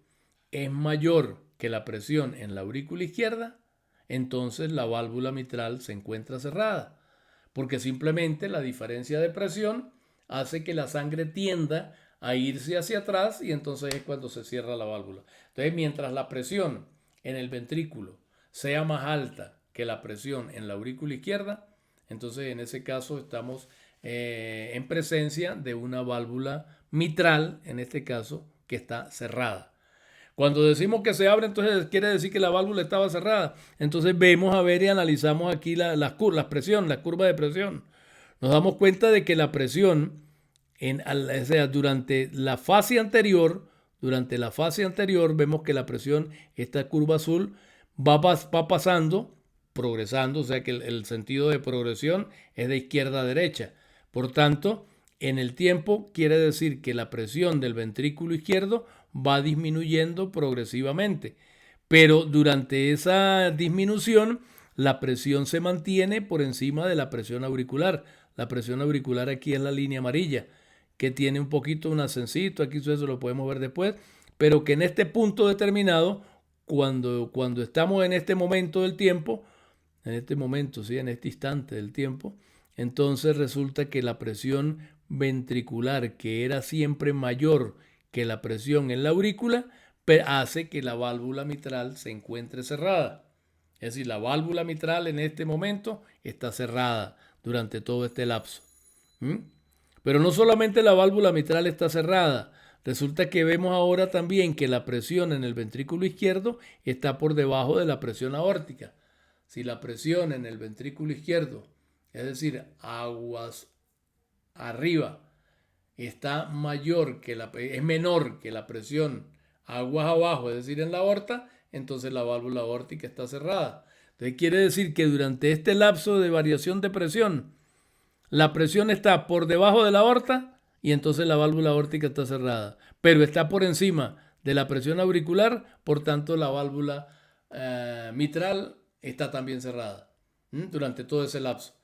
es mayor que la presión en la aurícula izquierda, entonces la válvula mitral se encuentra cerrada, porque simplemente la diferencia de presión hace que la sangre tienda a irse hacia atrás y entonces es cuando se cierra la válvula. Entonces, mientras la presión en el ventrículo sea más alta que la presión en la aurícula izquierda, entonces en ese caso estamos en presencia de una válvula mitral, en este caso, que está cerrada. Cuando decimos que se abre, entonces quiere decir que la válvula estaba cerrada. Entonces vemos a ver y analizamos aquí las curvas de presión. Nos damos cuenta de que la presión, o sea, durante la fase anterior, vemos que la presión, esta curva azul, va pasando, progresando, o sea que el sentido de progresión es de izquierda a derecha. Por tanto, en el tiempo quiere decir que la presión del ventrículo izquierdo va disminuyendo progresivamente. Pero durante esa disminución, la presión se mantiene por encima de la presión auricular. La presión auricular aquí es la línea amarilla, que tiene un poquito un ascencito, aquí eso lo podemos ver después, pero que en este punto determinado, cuando estamos en este momento del tiempo, en este instante del tiempo, entonces resulta que la presión ventricular, que era siempre mayor que la presión en la aurícula, hace que la válvula mitral se encuentre cerrada. Es decir, la válvula mitral en este momento está cerrada durante todo este lapso. Pero no solamente la válvula mitral está cerrada, resulta que vemos ahora también que la presión en el ventrículo izquierdo está por debajo de la presión aórtica. Si la presión en el ventrículo izquierdo, es decir, aguas arriba, está es menor que la presión aguas abajo, es decir, en la aorta, entonces la válvula aórtica está cerrada. Entonces quiere decir que durante este lapso de variación de presión, la presión está por debajo de la aorta y entonces la válvula aórtica está cerrada, pero está por encima de la presión auricular, por tanto la válvula mitral está también cerrada durante todo ese lapso.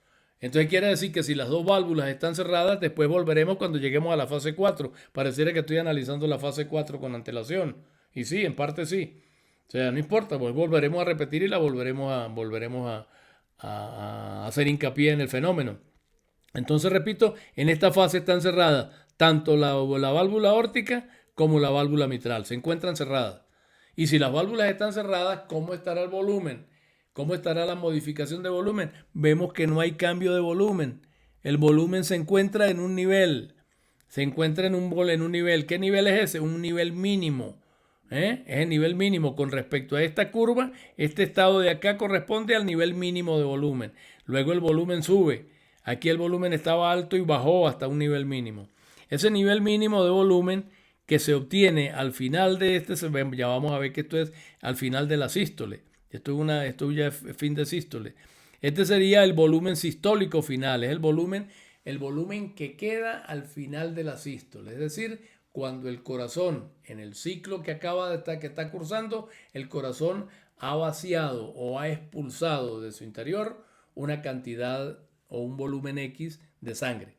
Entonces quiere decir que si las dos válvulas están cerradas, después volveremos cuando lleguemos a la fase 4. Pareciera que estoy analizando la fase 4 con antelación. Y sí, en parte sí. O sea, no importa, pues volveremos a repetir y la volveremos a hacer hincapié en el fenómeno. Entonces, repito, en esta fase están cerradas tanto la válvula aórtica como la válvula mitral. Se encuentran cerradas. Y si las válvulas están cerradas, ¿cómo estará el volumen? ¿Cómo estará la modificación de volumen? Vemos que no hay cambio de volumen. El volumen se encuentra en un nivel. Se encuentra en un nivel. ¿Qué nivel es ese? Un nivel mínimo. Es el nivel mínimo con respecto a esta curva. Este estado de acá corresponde al nivel mínimo de volumen. Luego el volumen sube. Aquí el volumen estaba alto y bajó hasta un nivel mínimo. Ese nivel mínimo de volumen que se obtiene al final de este, ya vamos a ver que esto es al final de la sístole. Esto ya es fin de sístole. Este sería el volumen sistólico final, es el volumen que queda al final de la sístole. Es decir, cuando el corazón, en el ciclo que acaba de estar, que está cursando, el corazón ha vaciado o ha expulsado de su interior una cantidad o un volumen X de sangre.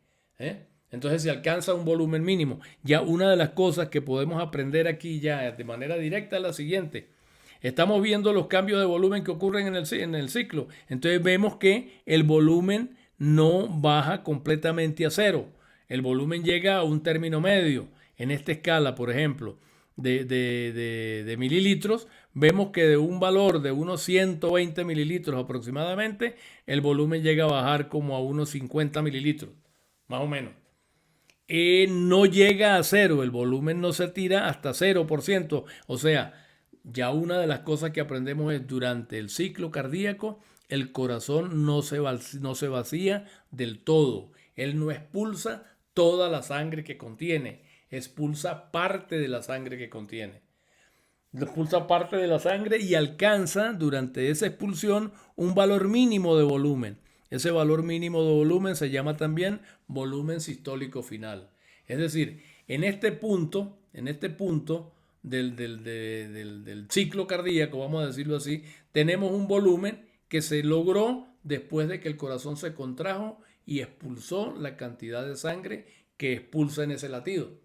Entonces se alcanza un volumen mínimo. Ya una de las cosas que podemos aprender aquí ya de manera directa es la siguiente. Estamos viendo los cambios de volumen que ocurren en el ciclo. Entonces vemos que el volumen no baja completamente a cero. El volumen llega a un término medio. En esta escala, por ejemplo, de mililitros, vemos que de un valor de unos 120 mililitros aproximadamente, el volumen llega a bajar como a unos 50 mililitros, más o menos. No llega a cero, el volumen no se tira hasta 0%. O sea, ya una de las cosas que aprendemos es durante el ciclo cardíaco, el corazón no se vacía del todo. Él no expulsa toda la sangre que contiene, expulsa parte de la sangre que contiene. Expulsa parte de la sangre y alcanza durante esa expulsión un valor mínimo de volumen. Ese valor mínimo de volumen se llama también volumen sistólico final. Es decir, en este punto del ciclo cardíaco, vamos a decirlo así, tenemos un volumen que se logró después de que el corazón se contrajo y expulsó la cantidad de sangre que expulsa en ese latido.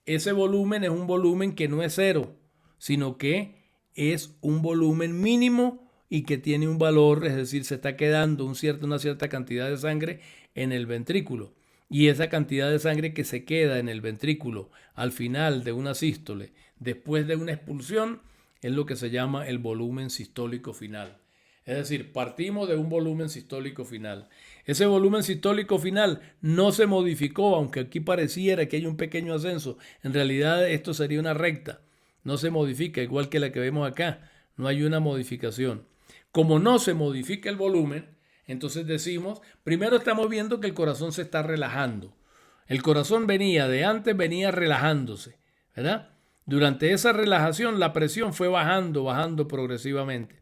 Ese volumen es un volumen que no es cero, sino que es un volumen mínimo y que tiene un valor, es decir, se está quedando una cierta cantidad de sangre en el ventrículo. Y esa cantidad de sangre que se queda en el ventrículo al final de una sístole, después de una expulsión, es lo que se llama el volumen sistólico final. Es decir, partimos de un volumen sistólico final. Ese volumen sistólico final no se modificó, aunque aquí pareciera que hay un pequeño ascenso. En realidad esto sería una recta. No se modifica, igual que la que vemos acá. No hay una modificación. Como no se modifica el volumen, entonces decimos, primero estamos viendo que el corazón se está relajando. El corazón venía relajándose, ¿verdad? Durante esa relajación la presión fue bajando progresivamente.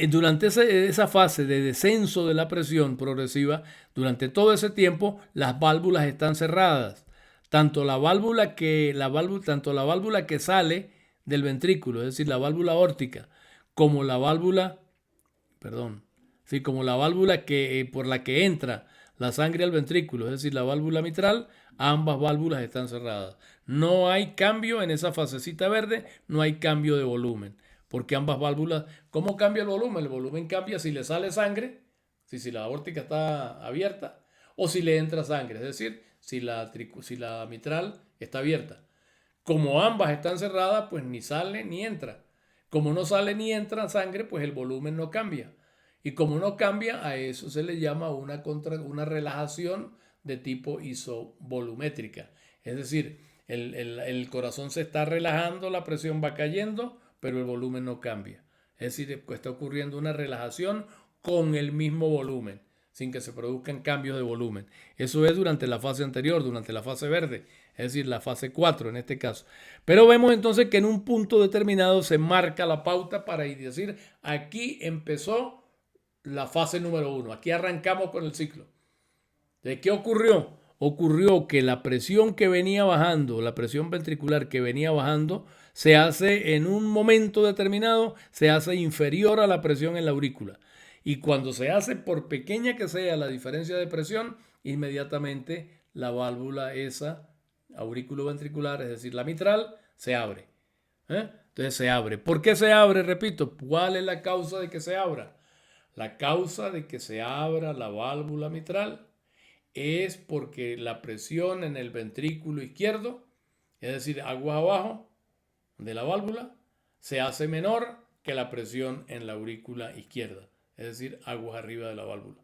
Durante esa fase de descenso de la presión progresiva, durante todo ese tiempo, las válvulas están cerradas. Tanto la válvula que sale del ventrículo, es decir, la válvula aórtica, como la válvula, perdón, sí, como la válvula por la que entra la sangre al ventrículo, es decir, la válvula mitral, ambas válvulas están cerradas. No hay cambio en esa fasecita verde, no hay cambio de volumen. Porque ambas válvulas, ¿cómo cambia el volumen? El volumen cambia si le sale sangre, si la aórtica está abierta, o si le entra sangre, es decir, si la mitral está abierta. Como ambas están cerradas, pues ni sale ni entra. Como no sale ni entra sangre, pues el volumen no cambia. Y como no cambia, a eso se le llama una relajación de tipo isovolumétrica. Es decir, el corazón se está relajando, la presión va cayendo, pero el volumen no cambia. Es decir, está ocurriendo una relajación con el mismo volumen, sin que se produzcan cambios de volumen. Eso es durante la fase anterior, durante la fase verde, es decir, la fase 4 en este caso. Pero vemos entonces que en un punto determinado se marca la pauta para decir, aquí empezó la fase número 1, aquí arrancamos con el ciclo. ¿De qué ocurrió? Ocurrió que la presión que venía bajando, la presión ventricular que venía bajando, se hace en un momento determinado, se hace inferior a la presión en la aurícula. Y cuando se hace, por pequeña que sea la diferencia de presión, inmediatamente la válvula esa, aurículo-ventricular, es decir, la mitral, se abre. Entonces se abre. ¿Por qué se abre? Repito, ¿cuál es la causa de que se abra? La causa de que se abra la válvula mitral es porque la presión en el ventrículo izquierdo, es decir, aguas abajo, de la válvula se hace menor que la presión en la aurícula izquierda, es decir, aguas arriba de la válvula.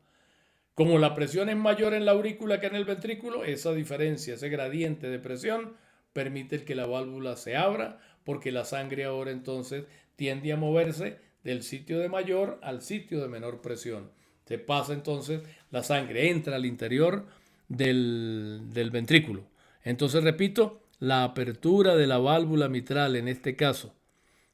Como la presión es mayor en la aurícula que en el ventrículo, esa diferencia, ese gradiente de presión, permite que la válvula se abra, porque la sangre ahora entonces tiende a moverse del sitio de mayor al sitio de menor presión. Se pasa entonces, la sangre entra al interior del ventrículo. Entonces, repito, la apertura de la válvula mitral, en este caso,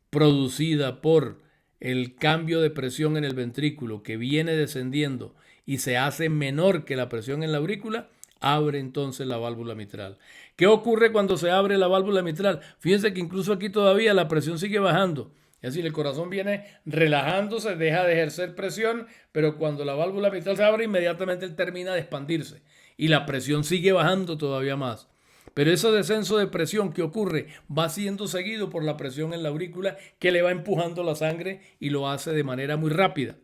producida por el cambio de presión en el ventrículo que viene descendiendo y se hace menor que la presión en la aurícula, abre entonces la válvula mitral. ¿Qué ocurre cuando se abre la válvula mitral? Fíjense que incluso aquí todavía la presión sigue bajando. Es decir, el corazón viene relajándose, deja de ejercer presión, pero cuando la válvula mitral se abre, inmediatamente él termina de expandirse y la presión sigue bajando todavía más. Pero ese descenso de presión que ocurre va siendo seguido por la presión en la aurícula que le va empujando la sangre y lo hace de manera muy rápida.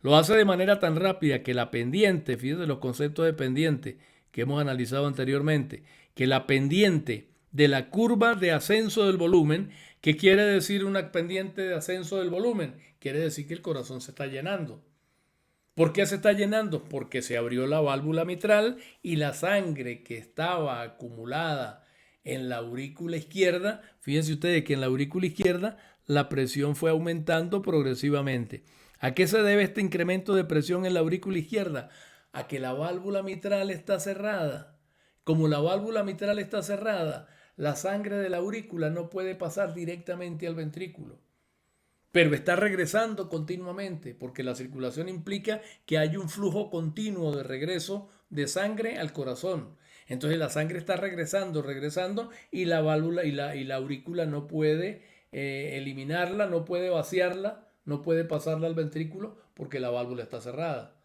Lo hace de manera tan rápida que la pendiente, fíjense los conceptos de pendiente que hemos analizado anteriormente, que la pendiente de la curva de ascenso del volumen, ¿qué quiere decir una pendiente de ascenso del volumen? Quiere decir que el corazón se está llenando. ¿Por qué se está llenando? Porque se abrió la válvula mitral y la sangre que estaba acumulada en la aurícula izquierda, fíjense ustedes que en la aurícula izquierda la presión fue aumentando progresivamente. ¿A qué se debe este incremento de presión en la aurícula izquierda? A que la válvula mitral está cerrada. Como la válvula mitral está cerrada, la sangre de la aurícula no puede pasar directamente al ventrículo, pero está regresando continuamente, porque la circulación implica que hay un flujo continuo de regreso de sangre al corazón. Entonces la sangre está regresando y la válvula y la aurícula no puede eliminarla, no puede vaciarla, no puede pasarla al ventrículo porque la válvula está cerrada.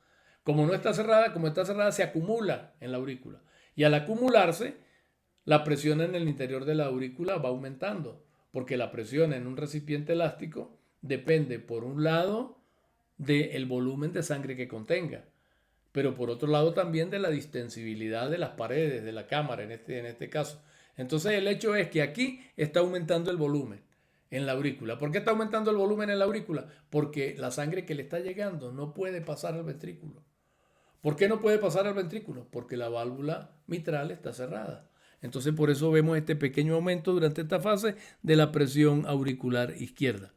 Como está cerrada, se acumula en la aurícula. Y al acumularse, la presión en el interior de la aurícula va aumentando, porque la presión en un recipiente elástico depende, por un lado, del volumen de sangre que contenga, pero por otro lado también de la distensibilidad de las paredes de la cámara, en este caso. Entonces el hecho es que aquí está aumentando el volumen en la aurícula. ¿Por qué está aumentando el volumen en la aurícula? Porque la sangre que le está llegando no puede pasar al ventrículo. ¿Por qué no puede pasar al ventrículo? Porque la válvula mitral está cerrada. Entonces por eso vemos este pequeño aumento durante esta fase de la presión auricular izquierda.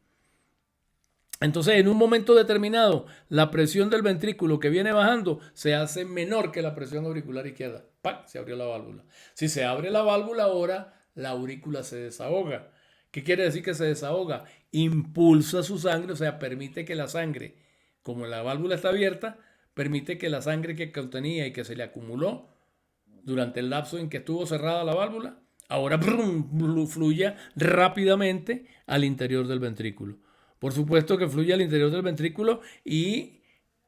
Entonces, en un momento determinado, la presión del ventrículo que viene bajando se hace menor que la presión auricular izquierda. ¡Pac! Se abrió la válvula. Si se abre la válvula ahora, la aurícula se desahoga. ¿Qué quiere decir que se desahoga? Impulsa su sangre, o sea, permite que la sangre, como la válvula está abierta, permite que la sangre que contenía y que se le acumuló durante el lapso en que estuvo cerrada la válvula, ahora fluya rápidamente al interior del ventrículo. Por supuesto que fluye al interior del ventrículo y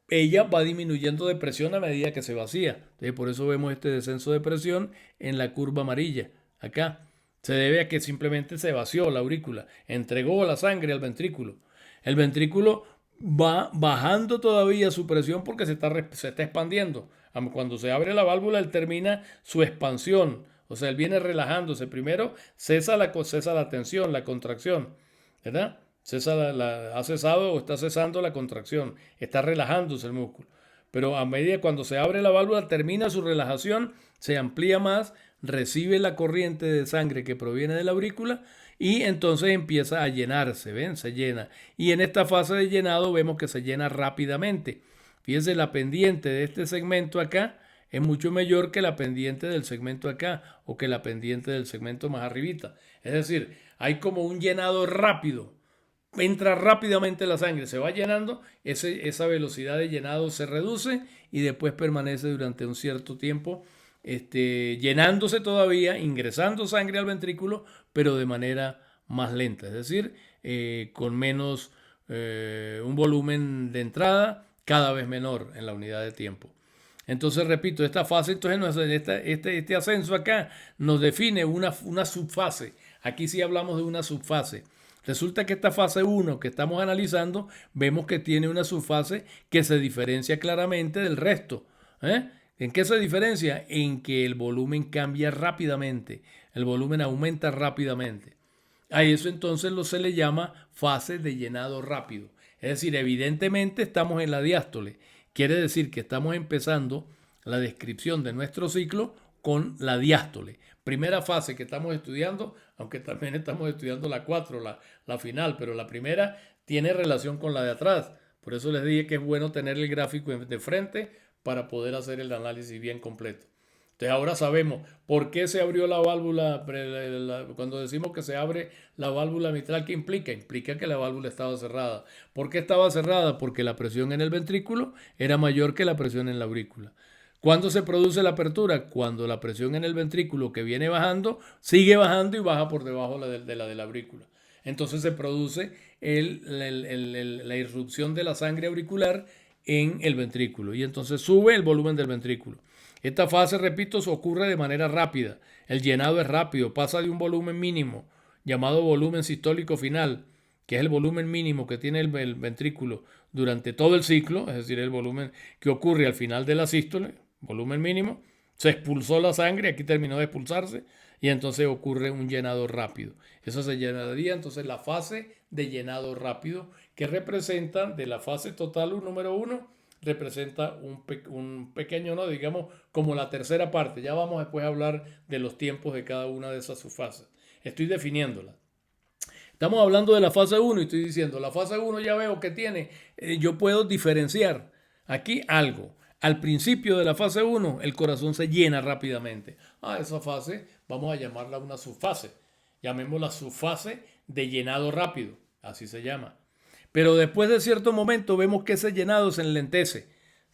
ella va disminuyendo de presión a medida que se vacía. Entonces, por eso vemos este descenso de presión en la curva amarilla. Acá se debe a que simplemente se vació la aurícula, entregó la sangre al ventrículo. El ventrículo va bajando todavía su presión porque se está expandiendo. Cuando se abre la válvula, él termina su expansión. O sea, él viene relajándose. Primero cesa la tensión, la contracción, ¿verdad? Ha cesado o está cesando la contracción, está relajándose el músculo. Pero a medida cuando se abre la válvula, termina su relajación, se amplía más, recibe la corriente de sangre que proviene de la aurícula y entonces empieza a llenarse, ¿ven? Se llena. Y en esta fase de llenado vemos que se llena rápidamente. Fíjense, la pendiente de este segmento acá es mucho mayor que la pendiente del segmento acá o que la pendiente del segmento más arribita. Es decir, hay como un llenado rápido. Entra rápidamente la sangre, se va llenando, esa velocidad de llenado se reduce y después permanece durante un cierto tiempo llenándose todavía, ingresando sangre al ventrículo, pero de manera más lenta, es decir, con menos, un volumen de entrada cada vez menor en la unidad de tiempo. Entonces, repito, esta fase, este ascenso acá nos define una subfase. Aquí sí hablamos de una subfase. Resulta que esta fase 1 que estamos analizando, vemos que tiene una subfase que se diferencia claramente del resto. ¿En qué se diferencia? En que el volumen cambia rápidamente, el volumen aumenta rápidamente. A eso entonces se le llama fase de llenado rápido. Es decir, evidentemente estamos en la diástole. Quiere decir que estamos empezando la descripción de nuestro ciclo con la diástole. Primera fase que estamos estudiando, aunque también estamos estudiando la 4, la final, pero la primera tiene relación con la de atrás. Por eso les dije que es bueno tener el gráfico de frente para poder hacer el análisis bien completo. Entonces ahora sabemos por qué se abrió la válvula, cuando decimos que se abre la válvula mitral, ¿qué implica? Implica que la válvula estaba cerrada. ¿Por qué estaba cerrada? Porque la presión en el ventrículo era mayor que la presión en la aurícula. ¿Cuándo se produce la apertura? Cuando la presión en el ventrículo que viene bajando, sigue bajando y baja por debajo de la aurícula. Entonces se produce la irrupción de la sangre auricular en el ventrículo y entonces sube el volumen del ventrículo. Esta fase, repito, ocurre de manera rápida. El llenado es rápido, pasa de un volumen mínimo, llamado volumen sistólico final, que es el volumen mínimo que tiene el ventrículo durante todo el ciclo, es decir, el volumen que ocurre al final de la sístole, volumen mínimo, se expulsó la sangre, aquí terminó de expulsarse, y entonces ocurre un llenado rápido. Eso se llenaría entonces la fase de llenado rápido, que representa de la fase total número 1, representa un pequeño, ¿no? Digamos, como la tercera parte. Ya vamos después a hablar de los tiempos de cada una de esas subfases. Estoy definiéndolas. Estamos hablando de la fase 1 y estoy diciendo, la fase 1 ya veo que tiene, yo puedo diferenciar aquí algo. Al principio de la fase 1, el corazón se llena rápidamente. Esa fase vamos a llamarla una subfase. Llamémosla subfase de llenado rápido, así se llama. Pero después de cierto momento vemos que ese llenado se enlentece.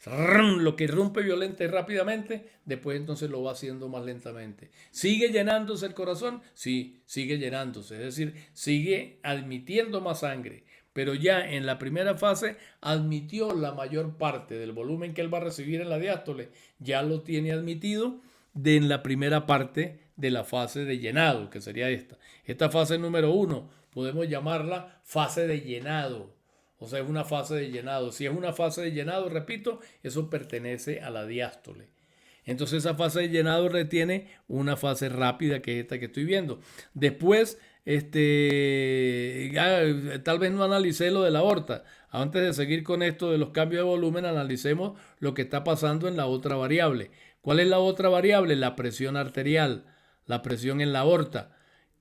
Lo que irrumpe violenta y rápidamente, después entonces lo va haciendo más lentamente. ¿Sigue llenándose el corazón? Sí, sigue llenándose. Es decir, sigue admitiendo más sangre. Pero ya en la primera fase admitió la mayor parte del volumen que él va a recibir en la diástole. Ya lo tiene admitido en la primera parte de la fase de llenado, que sería esta. Esta fase número 1 podemos llamarla fase de llenado. O sea, es una fase de llenado. Si es una fase de llenado, repito, eso pertenece a la diástole. Entonces esa fase de llenado retiene una fase rápida que es esta que estoy viendo. Después, tal vez no analicé lo de la aorta. Antes de seguir con esto de los cambios de volumen, analicemos lo que está pasando en la otra variable. ¿Cuál es la otra variable? La presión arterial, la presión en la aorta.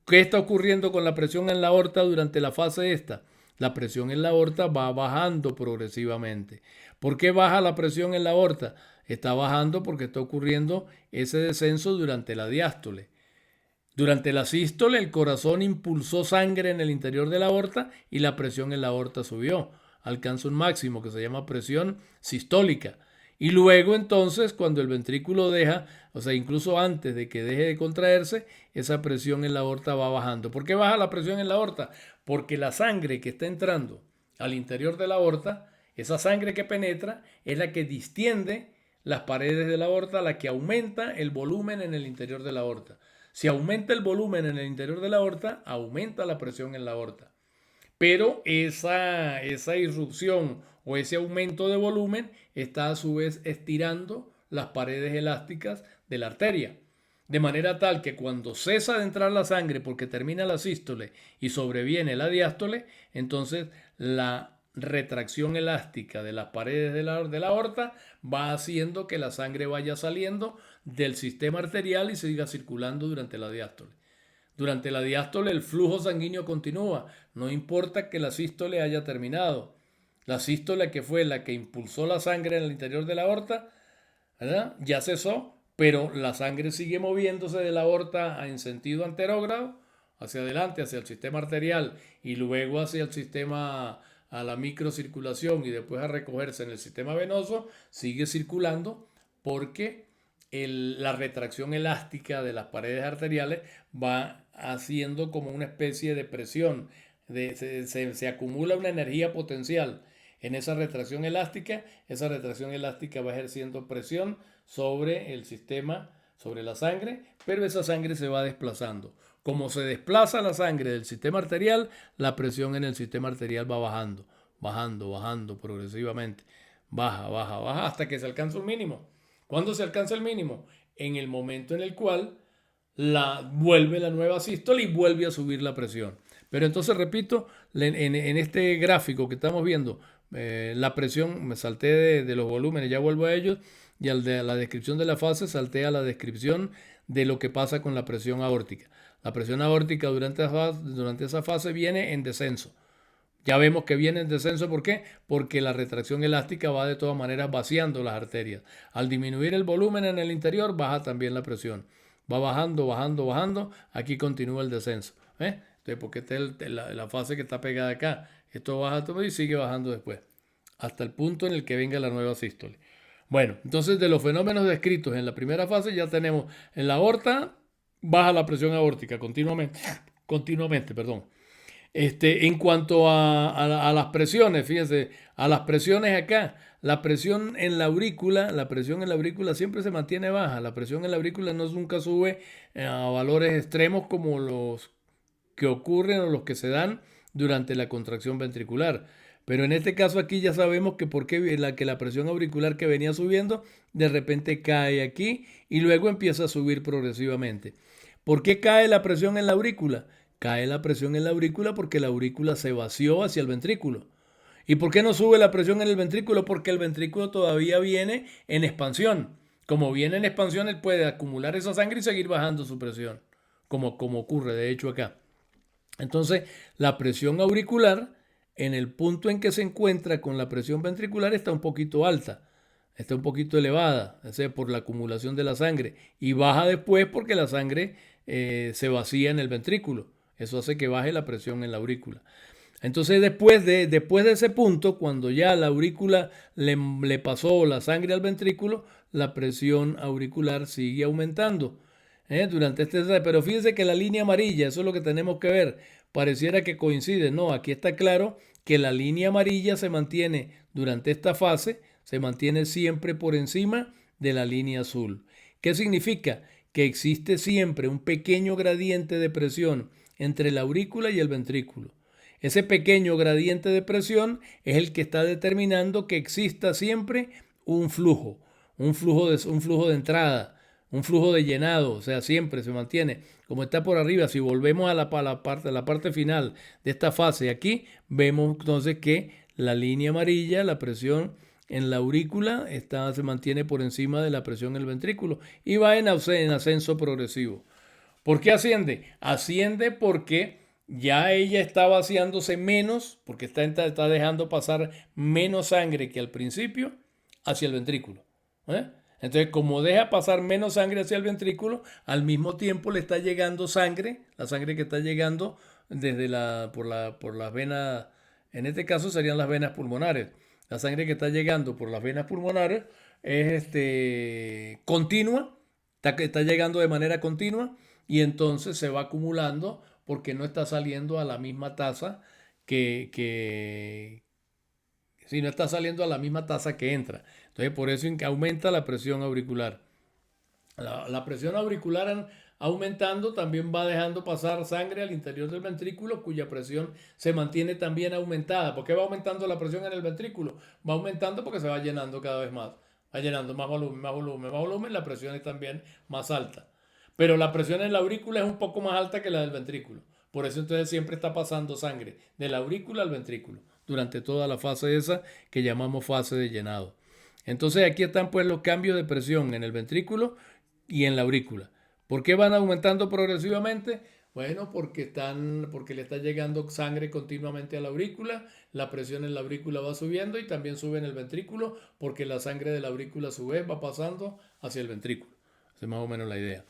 ¿Qué está ocurriendo con la presión en la aorta durante la fase esta? La presión en la aorta va bajando progresivamente. ¿Por qué baja la presión en la aorta? Está bajando porque está ocurriendo ese descenso durante la diástole. Durante la sístole, el corazón impulsó sangre en el interior de la aorta y la presión en la aorta subió. Alcanza un máximo que se llama presión sistólica. Y luego entonces, cuando el ventrículo deja, o sea, incluso antes de que deje de contraerse, esa presión en la aorta va bajando. ¿Por qué baja la presión en la aorta? Porque la sangre que está entrando al interior de la aorta, esa sangre que penetra, es la que distiende las paredes de la aorta, la que aumenta el volumen en el interior de la aorta. Si aumenta el volumen en el interior de la aorta, aumenta la presión en la aorta. Pero esa irrupción o ese aumento de volumen está a su vez estirando las paredes elásticas de la arteria. De manera tal que cuando cesa de entrar la sangre porque termina la sístole y sobreviene la diástole, entonces la retracción elástica de las paredes de la aorta va haciendo que la sangre vaya saliendo del sistema arterial y siga circulando durante la diástole. Durante la diástole el flujo sanguíneo continúa, no importa que la sístole haya terminado. La sístole, que fue la que impulsó la sangre en el interior de la aorta, ¿verdad?, ya cesó, pero la sangre sigue moviéndose de la aorta en sentido anterógrado, hacia adelante, hacia el sistema arterial y luego hacia el sistema, a la microcirculación y después a recogerse en el sistema venoso, sigue circulando porque la retracción elástica de las paredes arteriales va haciendo como una especie de presión, se acumula una energía potencial en esa retracción elástica va ejerciendo presión sobre el sistema, sobre la sangre, pero esa sangre se va desplazando. Como se desplaza la sangre del sistema arterial, la presión en el sistema arterial va bajando progresivamente, baja, hasta que se alcanza un mínimo. ¿Cuándo se alcanza el mínimo? En el momento en el cual vuelve la nueva sístole y vuelve a subir la presión. Pero entonces, repito, en este gráfico que estamos viendo, la presión, me salté de los volúmenes, ya vuelvo a ellos, y al de la descripción de la fase, salté a la descripción de lo que pasa con la presión aórtica. La presión aórtica durante esa fase viene en descenso. Ya vemos que viene en descenso, ¿por qué? Porque la retracción elástica va de todas maneras vaciando las arterias. Al disminuir el volumen en el interior, baja también la presión. Va bajando, bajando, bajando. Aquí continúa el descenso. Entonces, porque esta es la fase que está pegada acá. Esto baja todo y sigue bajando después. Hasta el punto en el que venga la nueva sístole. Bueno, entonces de los fenómenos descritos en la primera fase ya tenemos en la aorta, baja la presión aórtica continuamente, perdón. En cuanto a las presiones, fíjense, a las presiones acá, la presión en la aurícula siempre se mantiene baja. La presión en la aurícula nunca sube a valores extremos como los que ocurren o los que se dan durante la contracción ventricular. Pero en este caso aquí ya sabemos que que la presión auricular que venía subiendo de repente cae aquí y luego empieza a subir progresivamente. ¿Por qué cae la presión en la aurícula? Cae la presión en la aurícula porque la aurícula se vació hacia el ventrículo. ¿Y por qué no sube la presión en el ventrículo? Porque el ventrículo todavía viene en expansión. Como viene en expansión, él puede acumular esa sangre y seguir bajando su presión, como ocurre de hecho acá. Entonces, la presión auricular, en el punto en que se encuentra con la presión ventricular, está un poquito alta, está un poquito elevada, o sea, por la acumulación de la sangre, y baja después porque la sangre se vacía en el ventrículo. Eso hace que baje la presión en la aurícula. Entonces, después de ese punto, cuando ya la aurícula le pasó la sangre al ventrículo, la presión auricular sigue aumentando. Durante pero fíjense que la línea amarilla, eso es lo que tenemos que ver, pareciera que coincide. No, aquí está claro que la línea amarilla se mantiene durante esta fase, se mantiene siempre por encima de la línea azul. ¿Qué significa? Que existe siempre un pequeño gradiente de presión entre la aurícula y el ventrículo. Ese pequeño gradiente de presión es el que está determinando que exista siempre un flujo de entrada, un flujo de llenado, o sea, siempre se mantiene como está por arriba. Si volvemos a la parte final de esta fase aquí, vemos entonces que la línea amarilla, la presión en la aurícula se mantiene por encima de la presión en el ventrículo y va en ascenso progresivo. ¿Por qué asciende? Asciende porque ya ella está vaciándose menos, porque está dejando pasar menos sangre que al principio hacia el ventrículo. Entonces, como deja pasar menos sangre hacia el ventrículo, al mismo tiempo le está llegando sangre, la sangre que está llegando por las venas, en este caso serían las venas pulmonares. La sangre que está llegando por las venas pulmonares es continua, está llegando de manera continua y entonces se va acumulando porque no está saliendo a la misma tasa si no está saliendo a la misma tasa que entra. Entonces, por eso aumenta la presión auricular. La presión auricular aumentando también va dejando pasar sangre al interior del ventrículo, cuya presión se mantiene también aumentada. ¿Por qué va aumentando la presión en el ventrículo? Va aumentando porque se va llenando cada vez más. Va llenando más volumen, más volumen, más volumen, la presión es también más alta. Pero la presión en la aurícula es un poco más alta que la del ventrículo. Por eso entonces siempre está pasando sangre de la aurícula al ventrículo durante toda la fase esa que llamamos fase de llenado. Entonces aquí están pues los cambios de presión en el ventrículo y en la aurícula. ¿Por qué van aumentando progresivamente? Bueno, porque le está llegando sangre continuamente a la aurícula, la presión en la aurícula va subiendo y también sube en el ventrículo porque la sangre de la aurícula a su vez va pasando hacia el ventrículo. Esa es más o menos la idea.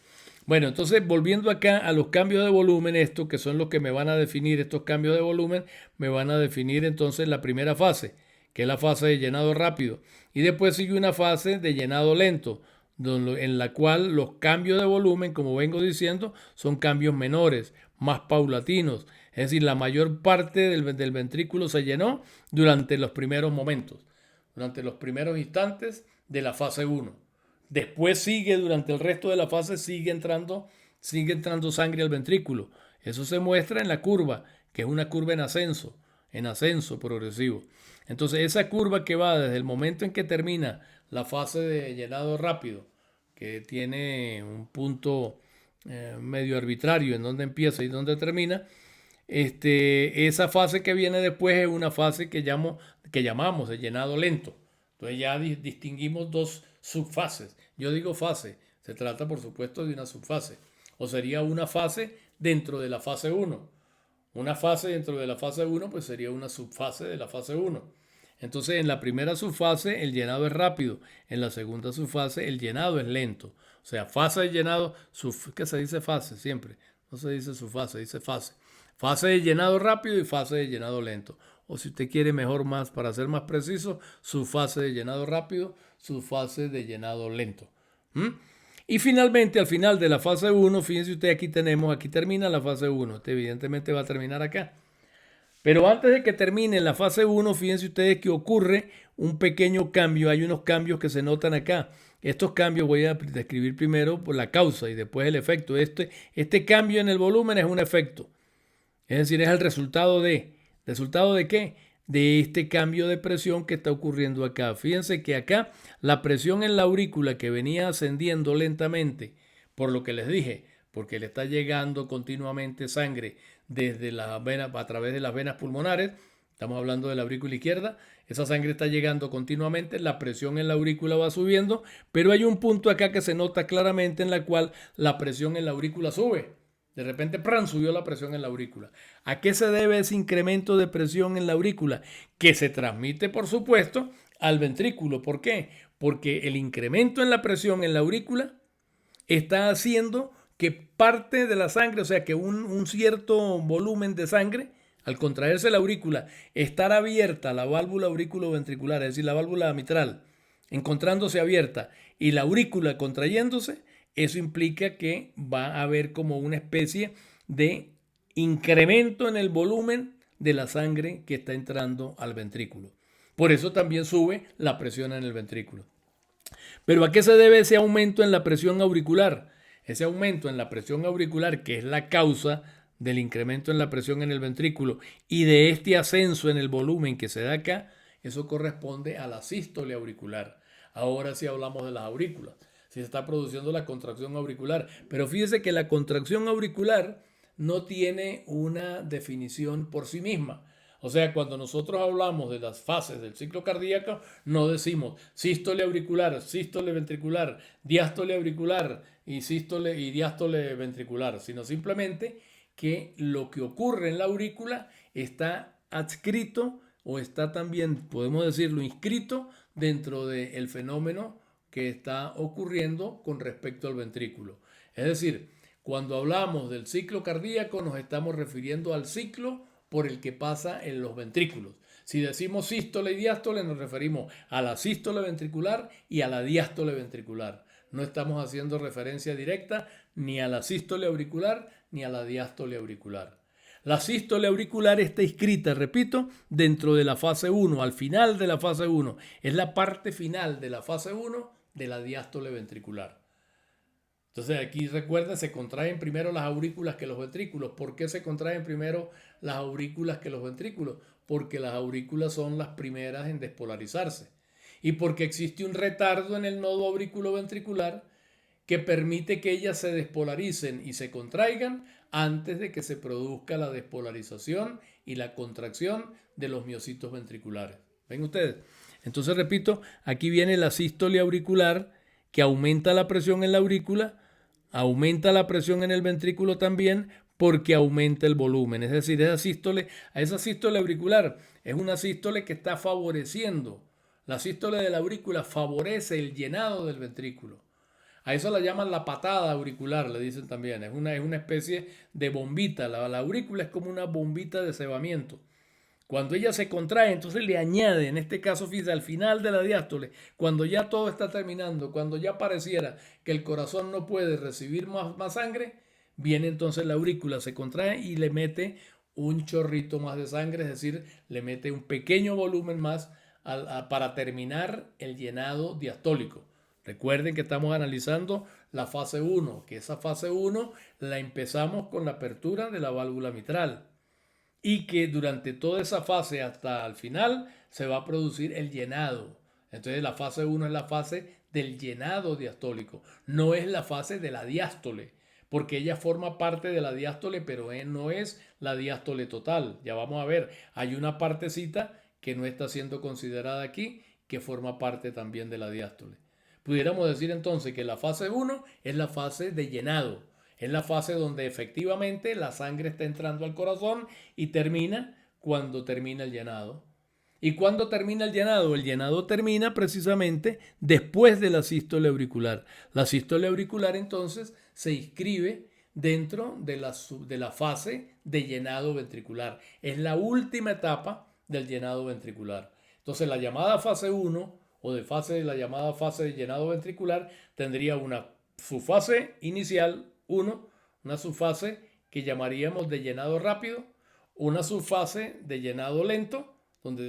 Bueno, entonces volviendo acá a los cambios de volumen, estos que son los que me van a definir, estos cambios de volumen, me van a definir entonces la primera fase, que es la fase de llenado rápido. Y después sigue una fase de llenado lento, en la cual los cambios de volumen, como vengo diciendo, son cambios menores, más paulatinos. Es decir, la mayor parte del ventrículo se llenó durante los primeros momentos, durante los primeros instantes de la fase 1. Después durante el resto de la fase, sigue entrando sangre al ventrículo. Eso se muestra en la curva, que es una curva en ascenso progresivo. Entonces, esa curva que va desde el momento en que termina la fase de llenado rápido, que tiene un punto medio arbitrario en donde empieza y donde termina, esa fase que viene después es una fase que llamamos de llenado lento. Entonces ya distinguimos dos subfases. Yo digo fase, se trata por supuesto de una subfase. O sería una fase dentro de la fase uno. Una fase dentro de la fase uno pues sería una subfase de la fase uno. Entonces en la primera subfase el llenado es rápido, en la segunda subfase el llenado es lento. O sea, fase de llenado, ¿qué se dice fase siempre? No se dice subfase, se dice fase. Fase de llenado rápido y fase de llenado lento. O si usted quiere mejor más, para ser más preciso, subfase de llenado rápido, subfase de llenado lento. ¿Mm? Y finalmente, al final de la fase uno, fíjense usted, aquí termina la fase uno. Este evidentemente va a terminar acá. Pero antes de que termine la fase uno, fíjense ustedes que ocurre un pequeño cambio. Hay unos cambios que se notan acá. Estos cambios voy a describir primero por la causa y después el efecto. Este cambio en el volumen es un efecto. Es decir, es el resultado de. ¿Resultado de qué? De este cambio de presión que está ocurriendo acá. Fíjense que acá la presión en la aurícula que venía ascendiendo lentamente, por lo que les dije, porque le está llegando continuamente sangre desde las venas, a través de las venas pulmonares, estamos hablando de la aurícula izquierda, esa sangre está llegando continuamente, la presión en la aurícula va subiendo, pero hay un punto acá que se nota claramente en la cual la presión en la aurícula sube. De repente, ¡pran!, subió la presión en la aurícula. ¿A qué se debe ese incremento de presión en la aurícula? Que se transmite, por supuesto, al ventrículo. ¿Por qué? Porque el incremento en la presión en la aurícula está haciendo que parte de la sangre, o sea, que un cierto volumen de sangre, al contraerse la aurícula, estar abierta la válvula auriculoventricular, es decir, la válvula mitral, encontrándose abierta y la aurícula contrayéndose, eso implica que va a haber como una especie de incremento en el volumen de la sangre que está entrando al ventrículo. Por eso también sube la presión en el ventrículo. ¿Pero a qué se debe ese aumento en la presión auricular? Ese aumento en la presión auricular, que es la causa del incremento en la presión en el ventrículo y de este ascenso en el volumen que se da acá, eso corresponde a la sístole auricular. Ahora sí hablamos de las aurículas. Si se está produciendo la contracción auricular. Pero fíjese que la contracción auricular no tiene una definición por sí misma. O sea, cuando nosotros hablamos de las fases del ciclo cardíaco, no decimos sístole auricular, sístole ventricular, diástole auricular y sístole y diástole ventricular, sino simplemente que lo que ocurre en la aurícula está adscrito o está también, podemos decirlo, inscrito dentro del fenómeno que está ocurriendo con respecto al ventrículo. Es decir, cuando hablamos del ciclo cardíaco nos estamos refiriendo al ciclo por el que pasa en los ventrículos. Si decimos sístole y diástole nos referimos a la sístole ventricular y a la diástole ventricular. No estamos haciendo referencia directa ni a la sístole auricular ni a la diástole auricular. La sístole auricular está inscrita, repito, dentro de la fase 1, al final de la fase 1. Es la parte final de la fase 1 de la diástole ventricular. Entonces aquí recuerden, se contraen primero las aurículas que los ventrículos. ¿Por qué se contraen primero las aurículas que los ventrículos? Porque las aurículas son las primeras en despolarizarse. Y porque existe un retardo en el nodo auriculoventricular que permite que ellas se despolaricen y se contraigan antes de que se produzca la despolarización y la contracción de los miocitos ventriculares. ¿Ven ustedes? Entonces, repito, aquí viene la sístole auricular que aumenta la presión en la aurícula, aumenta la presión en el ventrículo también porque aumenta el volumen. Es decir, esa sístole auricular es una sístole que está favoreciendo. La sístole de la aurícula favorece el llenado del ventrículo. A eso la llaman la patada auricular, le dicen también. Es una especie de bombita. La aurícula es como una bombita de cebamiento. Cuando ella se contrae, entonces le añade, en este caso, fíjate, al final de la diástole, cuando ya todo está terminando, cuando ya pareciera que el corazón no puede recibir más sangre, viene entonces la aurícula, se contrae y le mete un chorrito más de sangre, es decir, le mete un pequeño volumen más para terminar el llenado diastólico. Recuerden que estamos analizando la fase 1, que esa fase 1 la empezamos con la apertura de la válvula mitral. Y que durante toda esa fase hasta el final se va a producir el llenado. Entonces la fase 1 es la fase del llenado diastólico, no es la fase de la diástole. porque ella forma parte de la diástole, pero no es la diástole total. Ya vamos a ver, hay una partecita que no está siendo considerada aquí, que forma parte también de la diástole. Pudiéramos decir entonces que la fase 1 es la fase de llenado, es la fase donde efectivamente la sangre está entrando al corazón y termina cuando termina el llenado. ¿Y cuándo termina el llenado? El llenado termina precisamente después de la sístole auricular. La sístole auricular entonces se inscribe dentro de la fase de llenado ventricular. Es la última etapa del llenado ventricular. Entonces la llamada fase 1 o la llamada fase de llenado ventricular tendría una subfase inicial 1, una subfase que llamaríamos de llenado rápido, una subfase de llenado lento, donde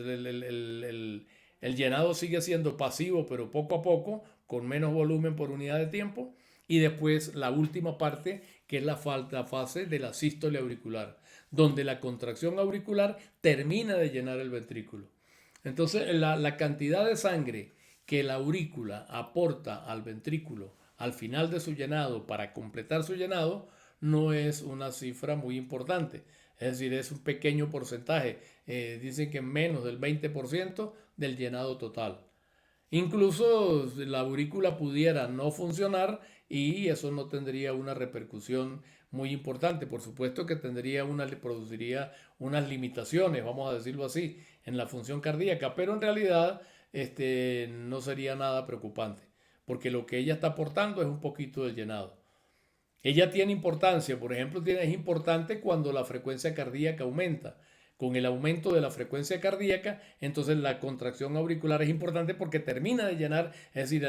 el llenado sigue siendo pasivo, pero poco a poco, con menos volumen por unidad de tiempo, y después la última parte, que es la fase de la sístole auricular, donde la contracción auricular termina de llenar el ventrículo. Entonces, la cantidad de sangre que la aurícula aporta al ventrículo al final de su llenado para completar su llenado no es una cifra muy importante. Es decir, es un pequeño porcentaje. Dicen que menos del 20% del llenado total. Incluso la aurícula pudiera no funcionar y eso no tendría una repercusión muy importante. Por supuesto que produciría unas limitaciones, vamos a decirlo así, en la función cardíaca, pero en realidad no sería nada preocupante, porque lo que ella está aportando es un poquito del llenado. Ella tiene importancia, por ejemplo, es importante cuando la frecuencia cardíaca aumenta. Con el aumento de la frecuencia cardíaca, entonces la contracción auricular es importante porque termina de llenar, es decir,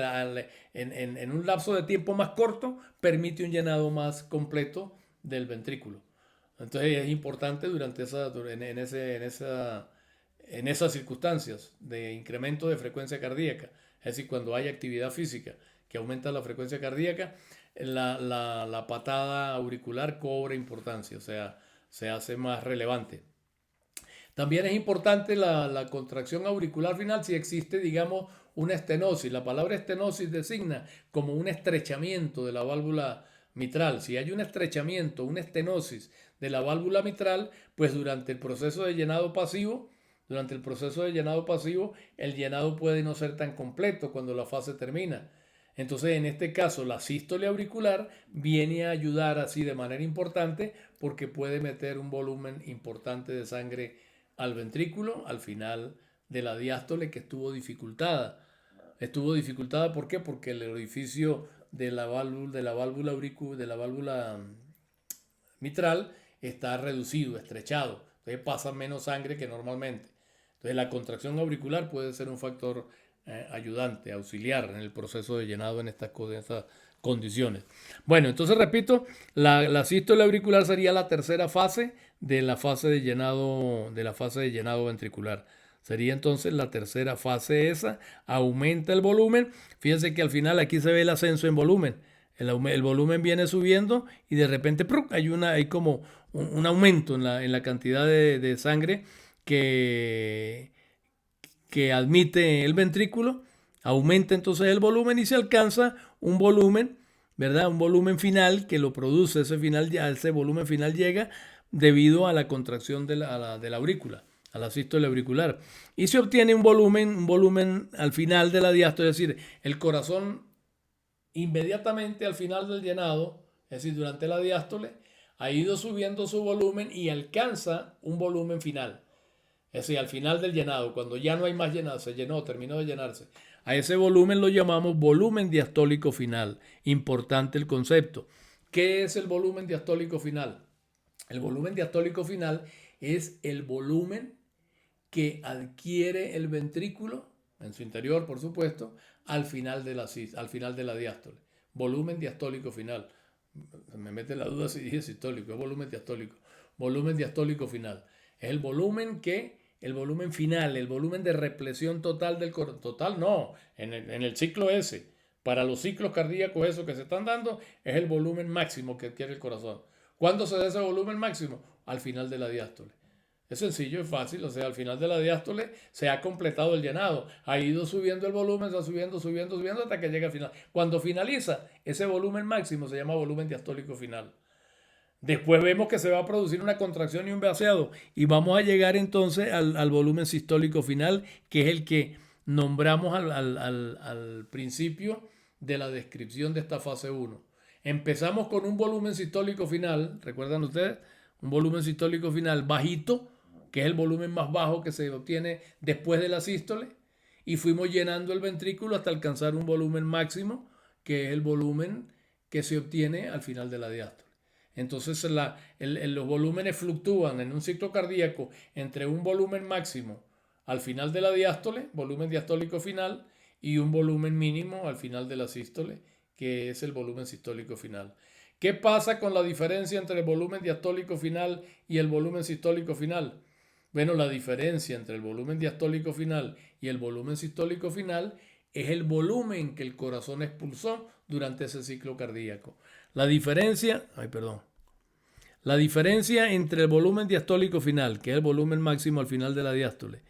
en un lapso de tiempo más corto, permite un llenado más completo del ventrículo. Entonces es importante en esas circunstancias de incremento de frecuencia cardíaca, es decir, cuando hay actividad física que aumenta la frecuencia cardíaca, la patada auricular cobra importancia, o sea, se hace más relevante. También es importante la contracción auricular final si existe, digamos, una estenosis. La palabra estenosis designa como un estrechamiento de la válvula mitral. Si hay un estrechamiento, una estenosis de la válvula mitral, pues durante el proceso de llenado pasivo, el llenado puede no ser tan completo cuando la fase termina. Entonces, en este caso, la sístole auricular viene a ayudar así de manera importante porque puede meter un volumen importante de sangre al ventrículo al final de la diástole que estuvo dificultada. Estuvo dificultada, ¿por qué? Porque el orificio de la válvula mitral está reducido, estrechado. Entonces pasa menos sangre que normalmente. Entonces la contracción auricular puede ser un factor ayudante, auxiliar en el proceso de llenado en estas condiciones. Bueno, entonces repito, la sístole auricular sería la tercera fase de la fase de llenado ventricular. Sería entonces la tercera fase esa, aumenta el volumen. Fíjense que al final aquí se ve el ascenso en volumen. El volumen viene subiendo y de repente hay como un aumento en la cantidad de sangre que admite el ventrículo, aumenta entonces el volumen y se alcanza un volumen, ¿verdad? Un volumen final que lo produce, ese volumen final llega debido a la contracción de la aurícula, a la sístole auricular. Y se obtiene un volumen al final de la diástole, es decir, el corazón inmediatamente al final del llenado, es decir, durante la diástole, ha ido subiendo su volumen y alcanza un volumen final. Es decir, al final del llenado, cuando ya no hay más llenado, terminó de llenarse. A ese volumen lo llamamos volumen diastólico final. Importante el concepto. ¿Qué es el volumen diastólico final? El volumen diastólico final es el volumen que adquiere el ventrículo, en su interior, por supuesto, al final de la diástole. Volumen diastólico final. Me mete la duda si dije sistólico, es volumen diastólico. Volumen diastólico final. Es el volumen final, el volumen de represión total del corazón. Total no, en el ciclo S. Para los ciclos cardíacos esos que se están dando, es el volumen máximo que adquiere el corazón. ¿Cuándo se da ese volumen máximo? Al final de la diástole. Es sencillo, es fácil, o sea, al final de la diástole se ha completado el llenado, ha ido subiendo el volumen, está subiendo, subiendo, subiendo hasta que llega al final. Cuando finaliza, ese volumen máximo se llama volumen diastólico final. Después vemos que se va a producir una contracción y un vaciado y vamos a llegar entonces al volumen sistólico final, que es el que nombramos al principio de la descripción de esta fase uno. Empezamos con un volumen sistólico final, ¿recuerdan ustedes? Un volumen sistólico final bajito, que es el volumen más bajo que se obtiene después de la sístole, y fuimos llenando el ventrículo hasta alcanzar un volumen máximo, que es el volumen que se obtiene al final de la diástole. Entonces los volúmenes fluctúan en un ciclo cardíaco entre un volumen máximo al final de la diástole, volumen diastólico final, y un volumen mínimo al final de la sístole, que es el volumen sistólico final. ¿Qué pasa con la diferencia entre el volumen diastólico final y el volumen sistólico final? Bueno, la diferencia entre el volumen diastólico final y el volumen sistólico final es el volumen que el corazón expulsó durante ese ciclo cardíaco. La diferencia, la diferencia entre el volumen diastólico final, que es el volumen máximo al final de la diástole,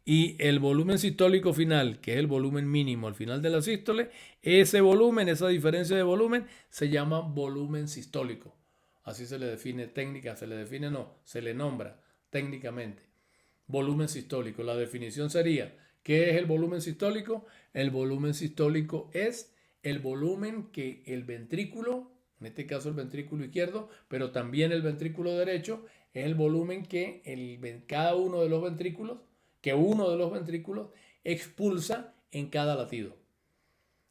y el volumen sistólico final, que es el volumen mínimo al final de la sístole, ese volumen, esa diferencia de volumen, se llama volumen sistólico. Así se le define técnica, se le nombra técnicamente. Volumen sistólico. La definición sería, ¿qué es el volumen sistólico? El volumen sistólico es el volumen que el ventrículo, en este caso el ventrículo izquierdo, pero también el ventrículo derecho, es el volumen que cada uno de los ventrículos, expulsa en cada latido.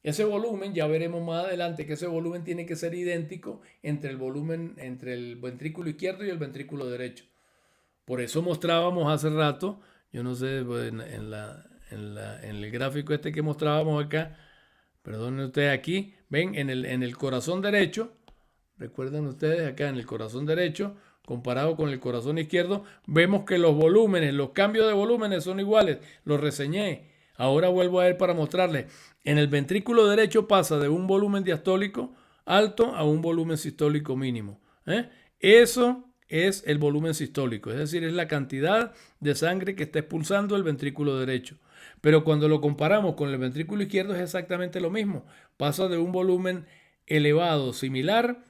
Ese volumen, ya veremos más adelante que ese volumen tiene que ser idéntico entre el ventrículo izquierdo y el ventrículo derecho. Por eso mostrábamos hace rato, yo no sé, pues, en el gráfico este que mostrábamos acá, perdonen ustedes aquí, ven, en el corazón derecho, recuerden ustedes acá en el corazón derecho, comparado con el corazón izquierdo, vemos que los volúmenes, los cambios de volúmenes son iguales, los reseñé. Ahora vuelvo a ver para mostrarles. En el ventrículo derecho pasa de un volumen diastólico alto a un volumen sistólico mínimo. Eso es el volumen sistólico, es decir, es la cantidad de sangre que está expulsando el ventrículo derecho. Pero cuando lo comparamos con el ventrículo izquierdo es exactamente lo mismo. Pasa de un volumen elevado similar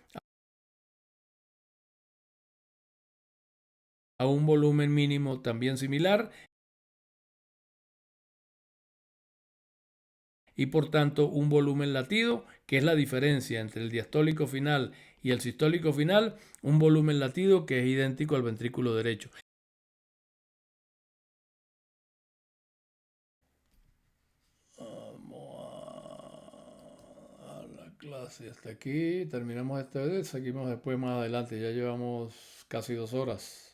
a un volumen mínimo también similar y por tanto un volumen latido, que es la diferencia entre el diastólico final y el sistólico final, un volumen latido que es idéntico al ventrículo derecho. A la clase hasta aquí, terminamos esta vez, seguimos después más adelante, ya llevamos casi 2 horas.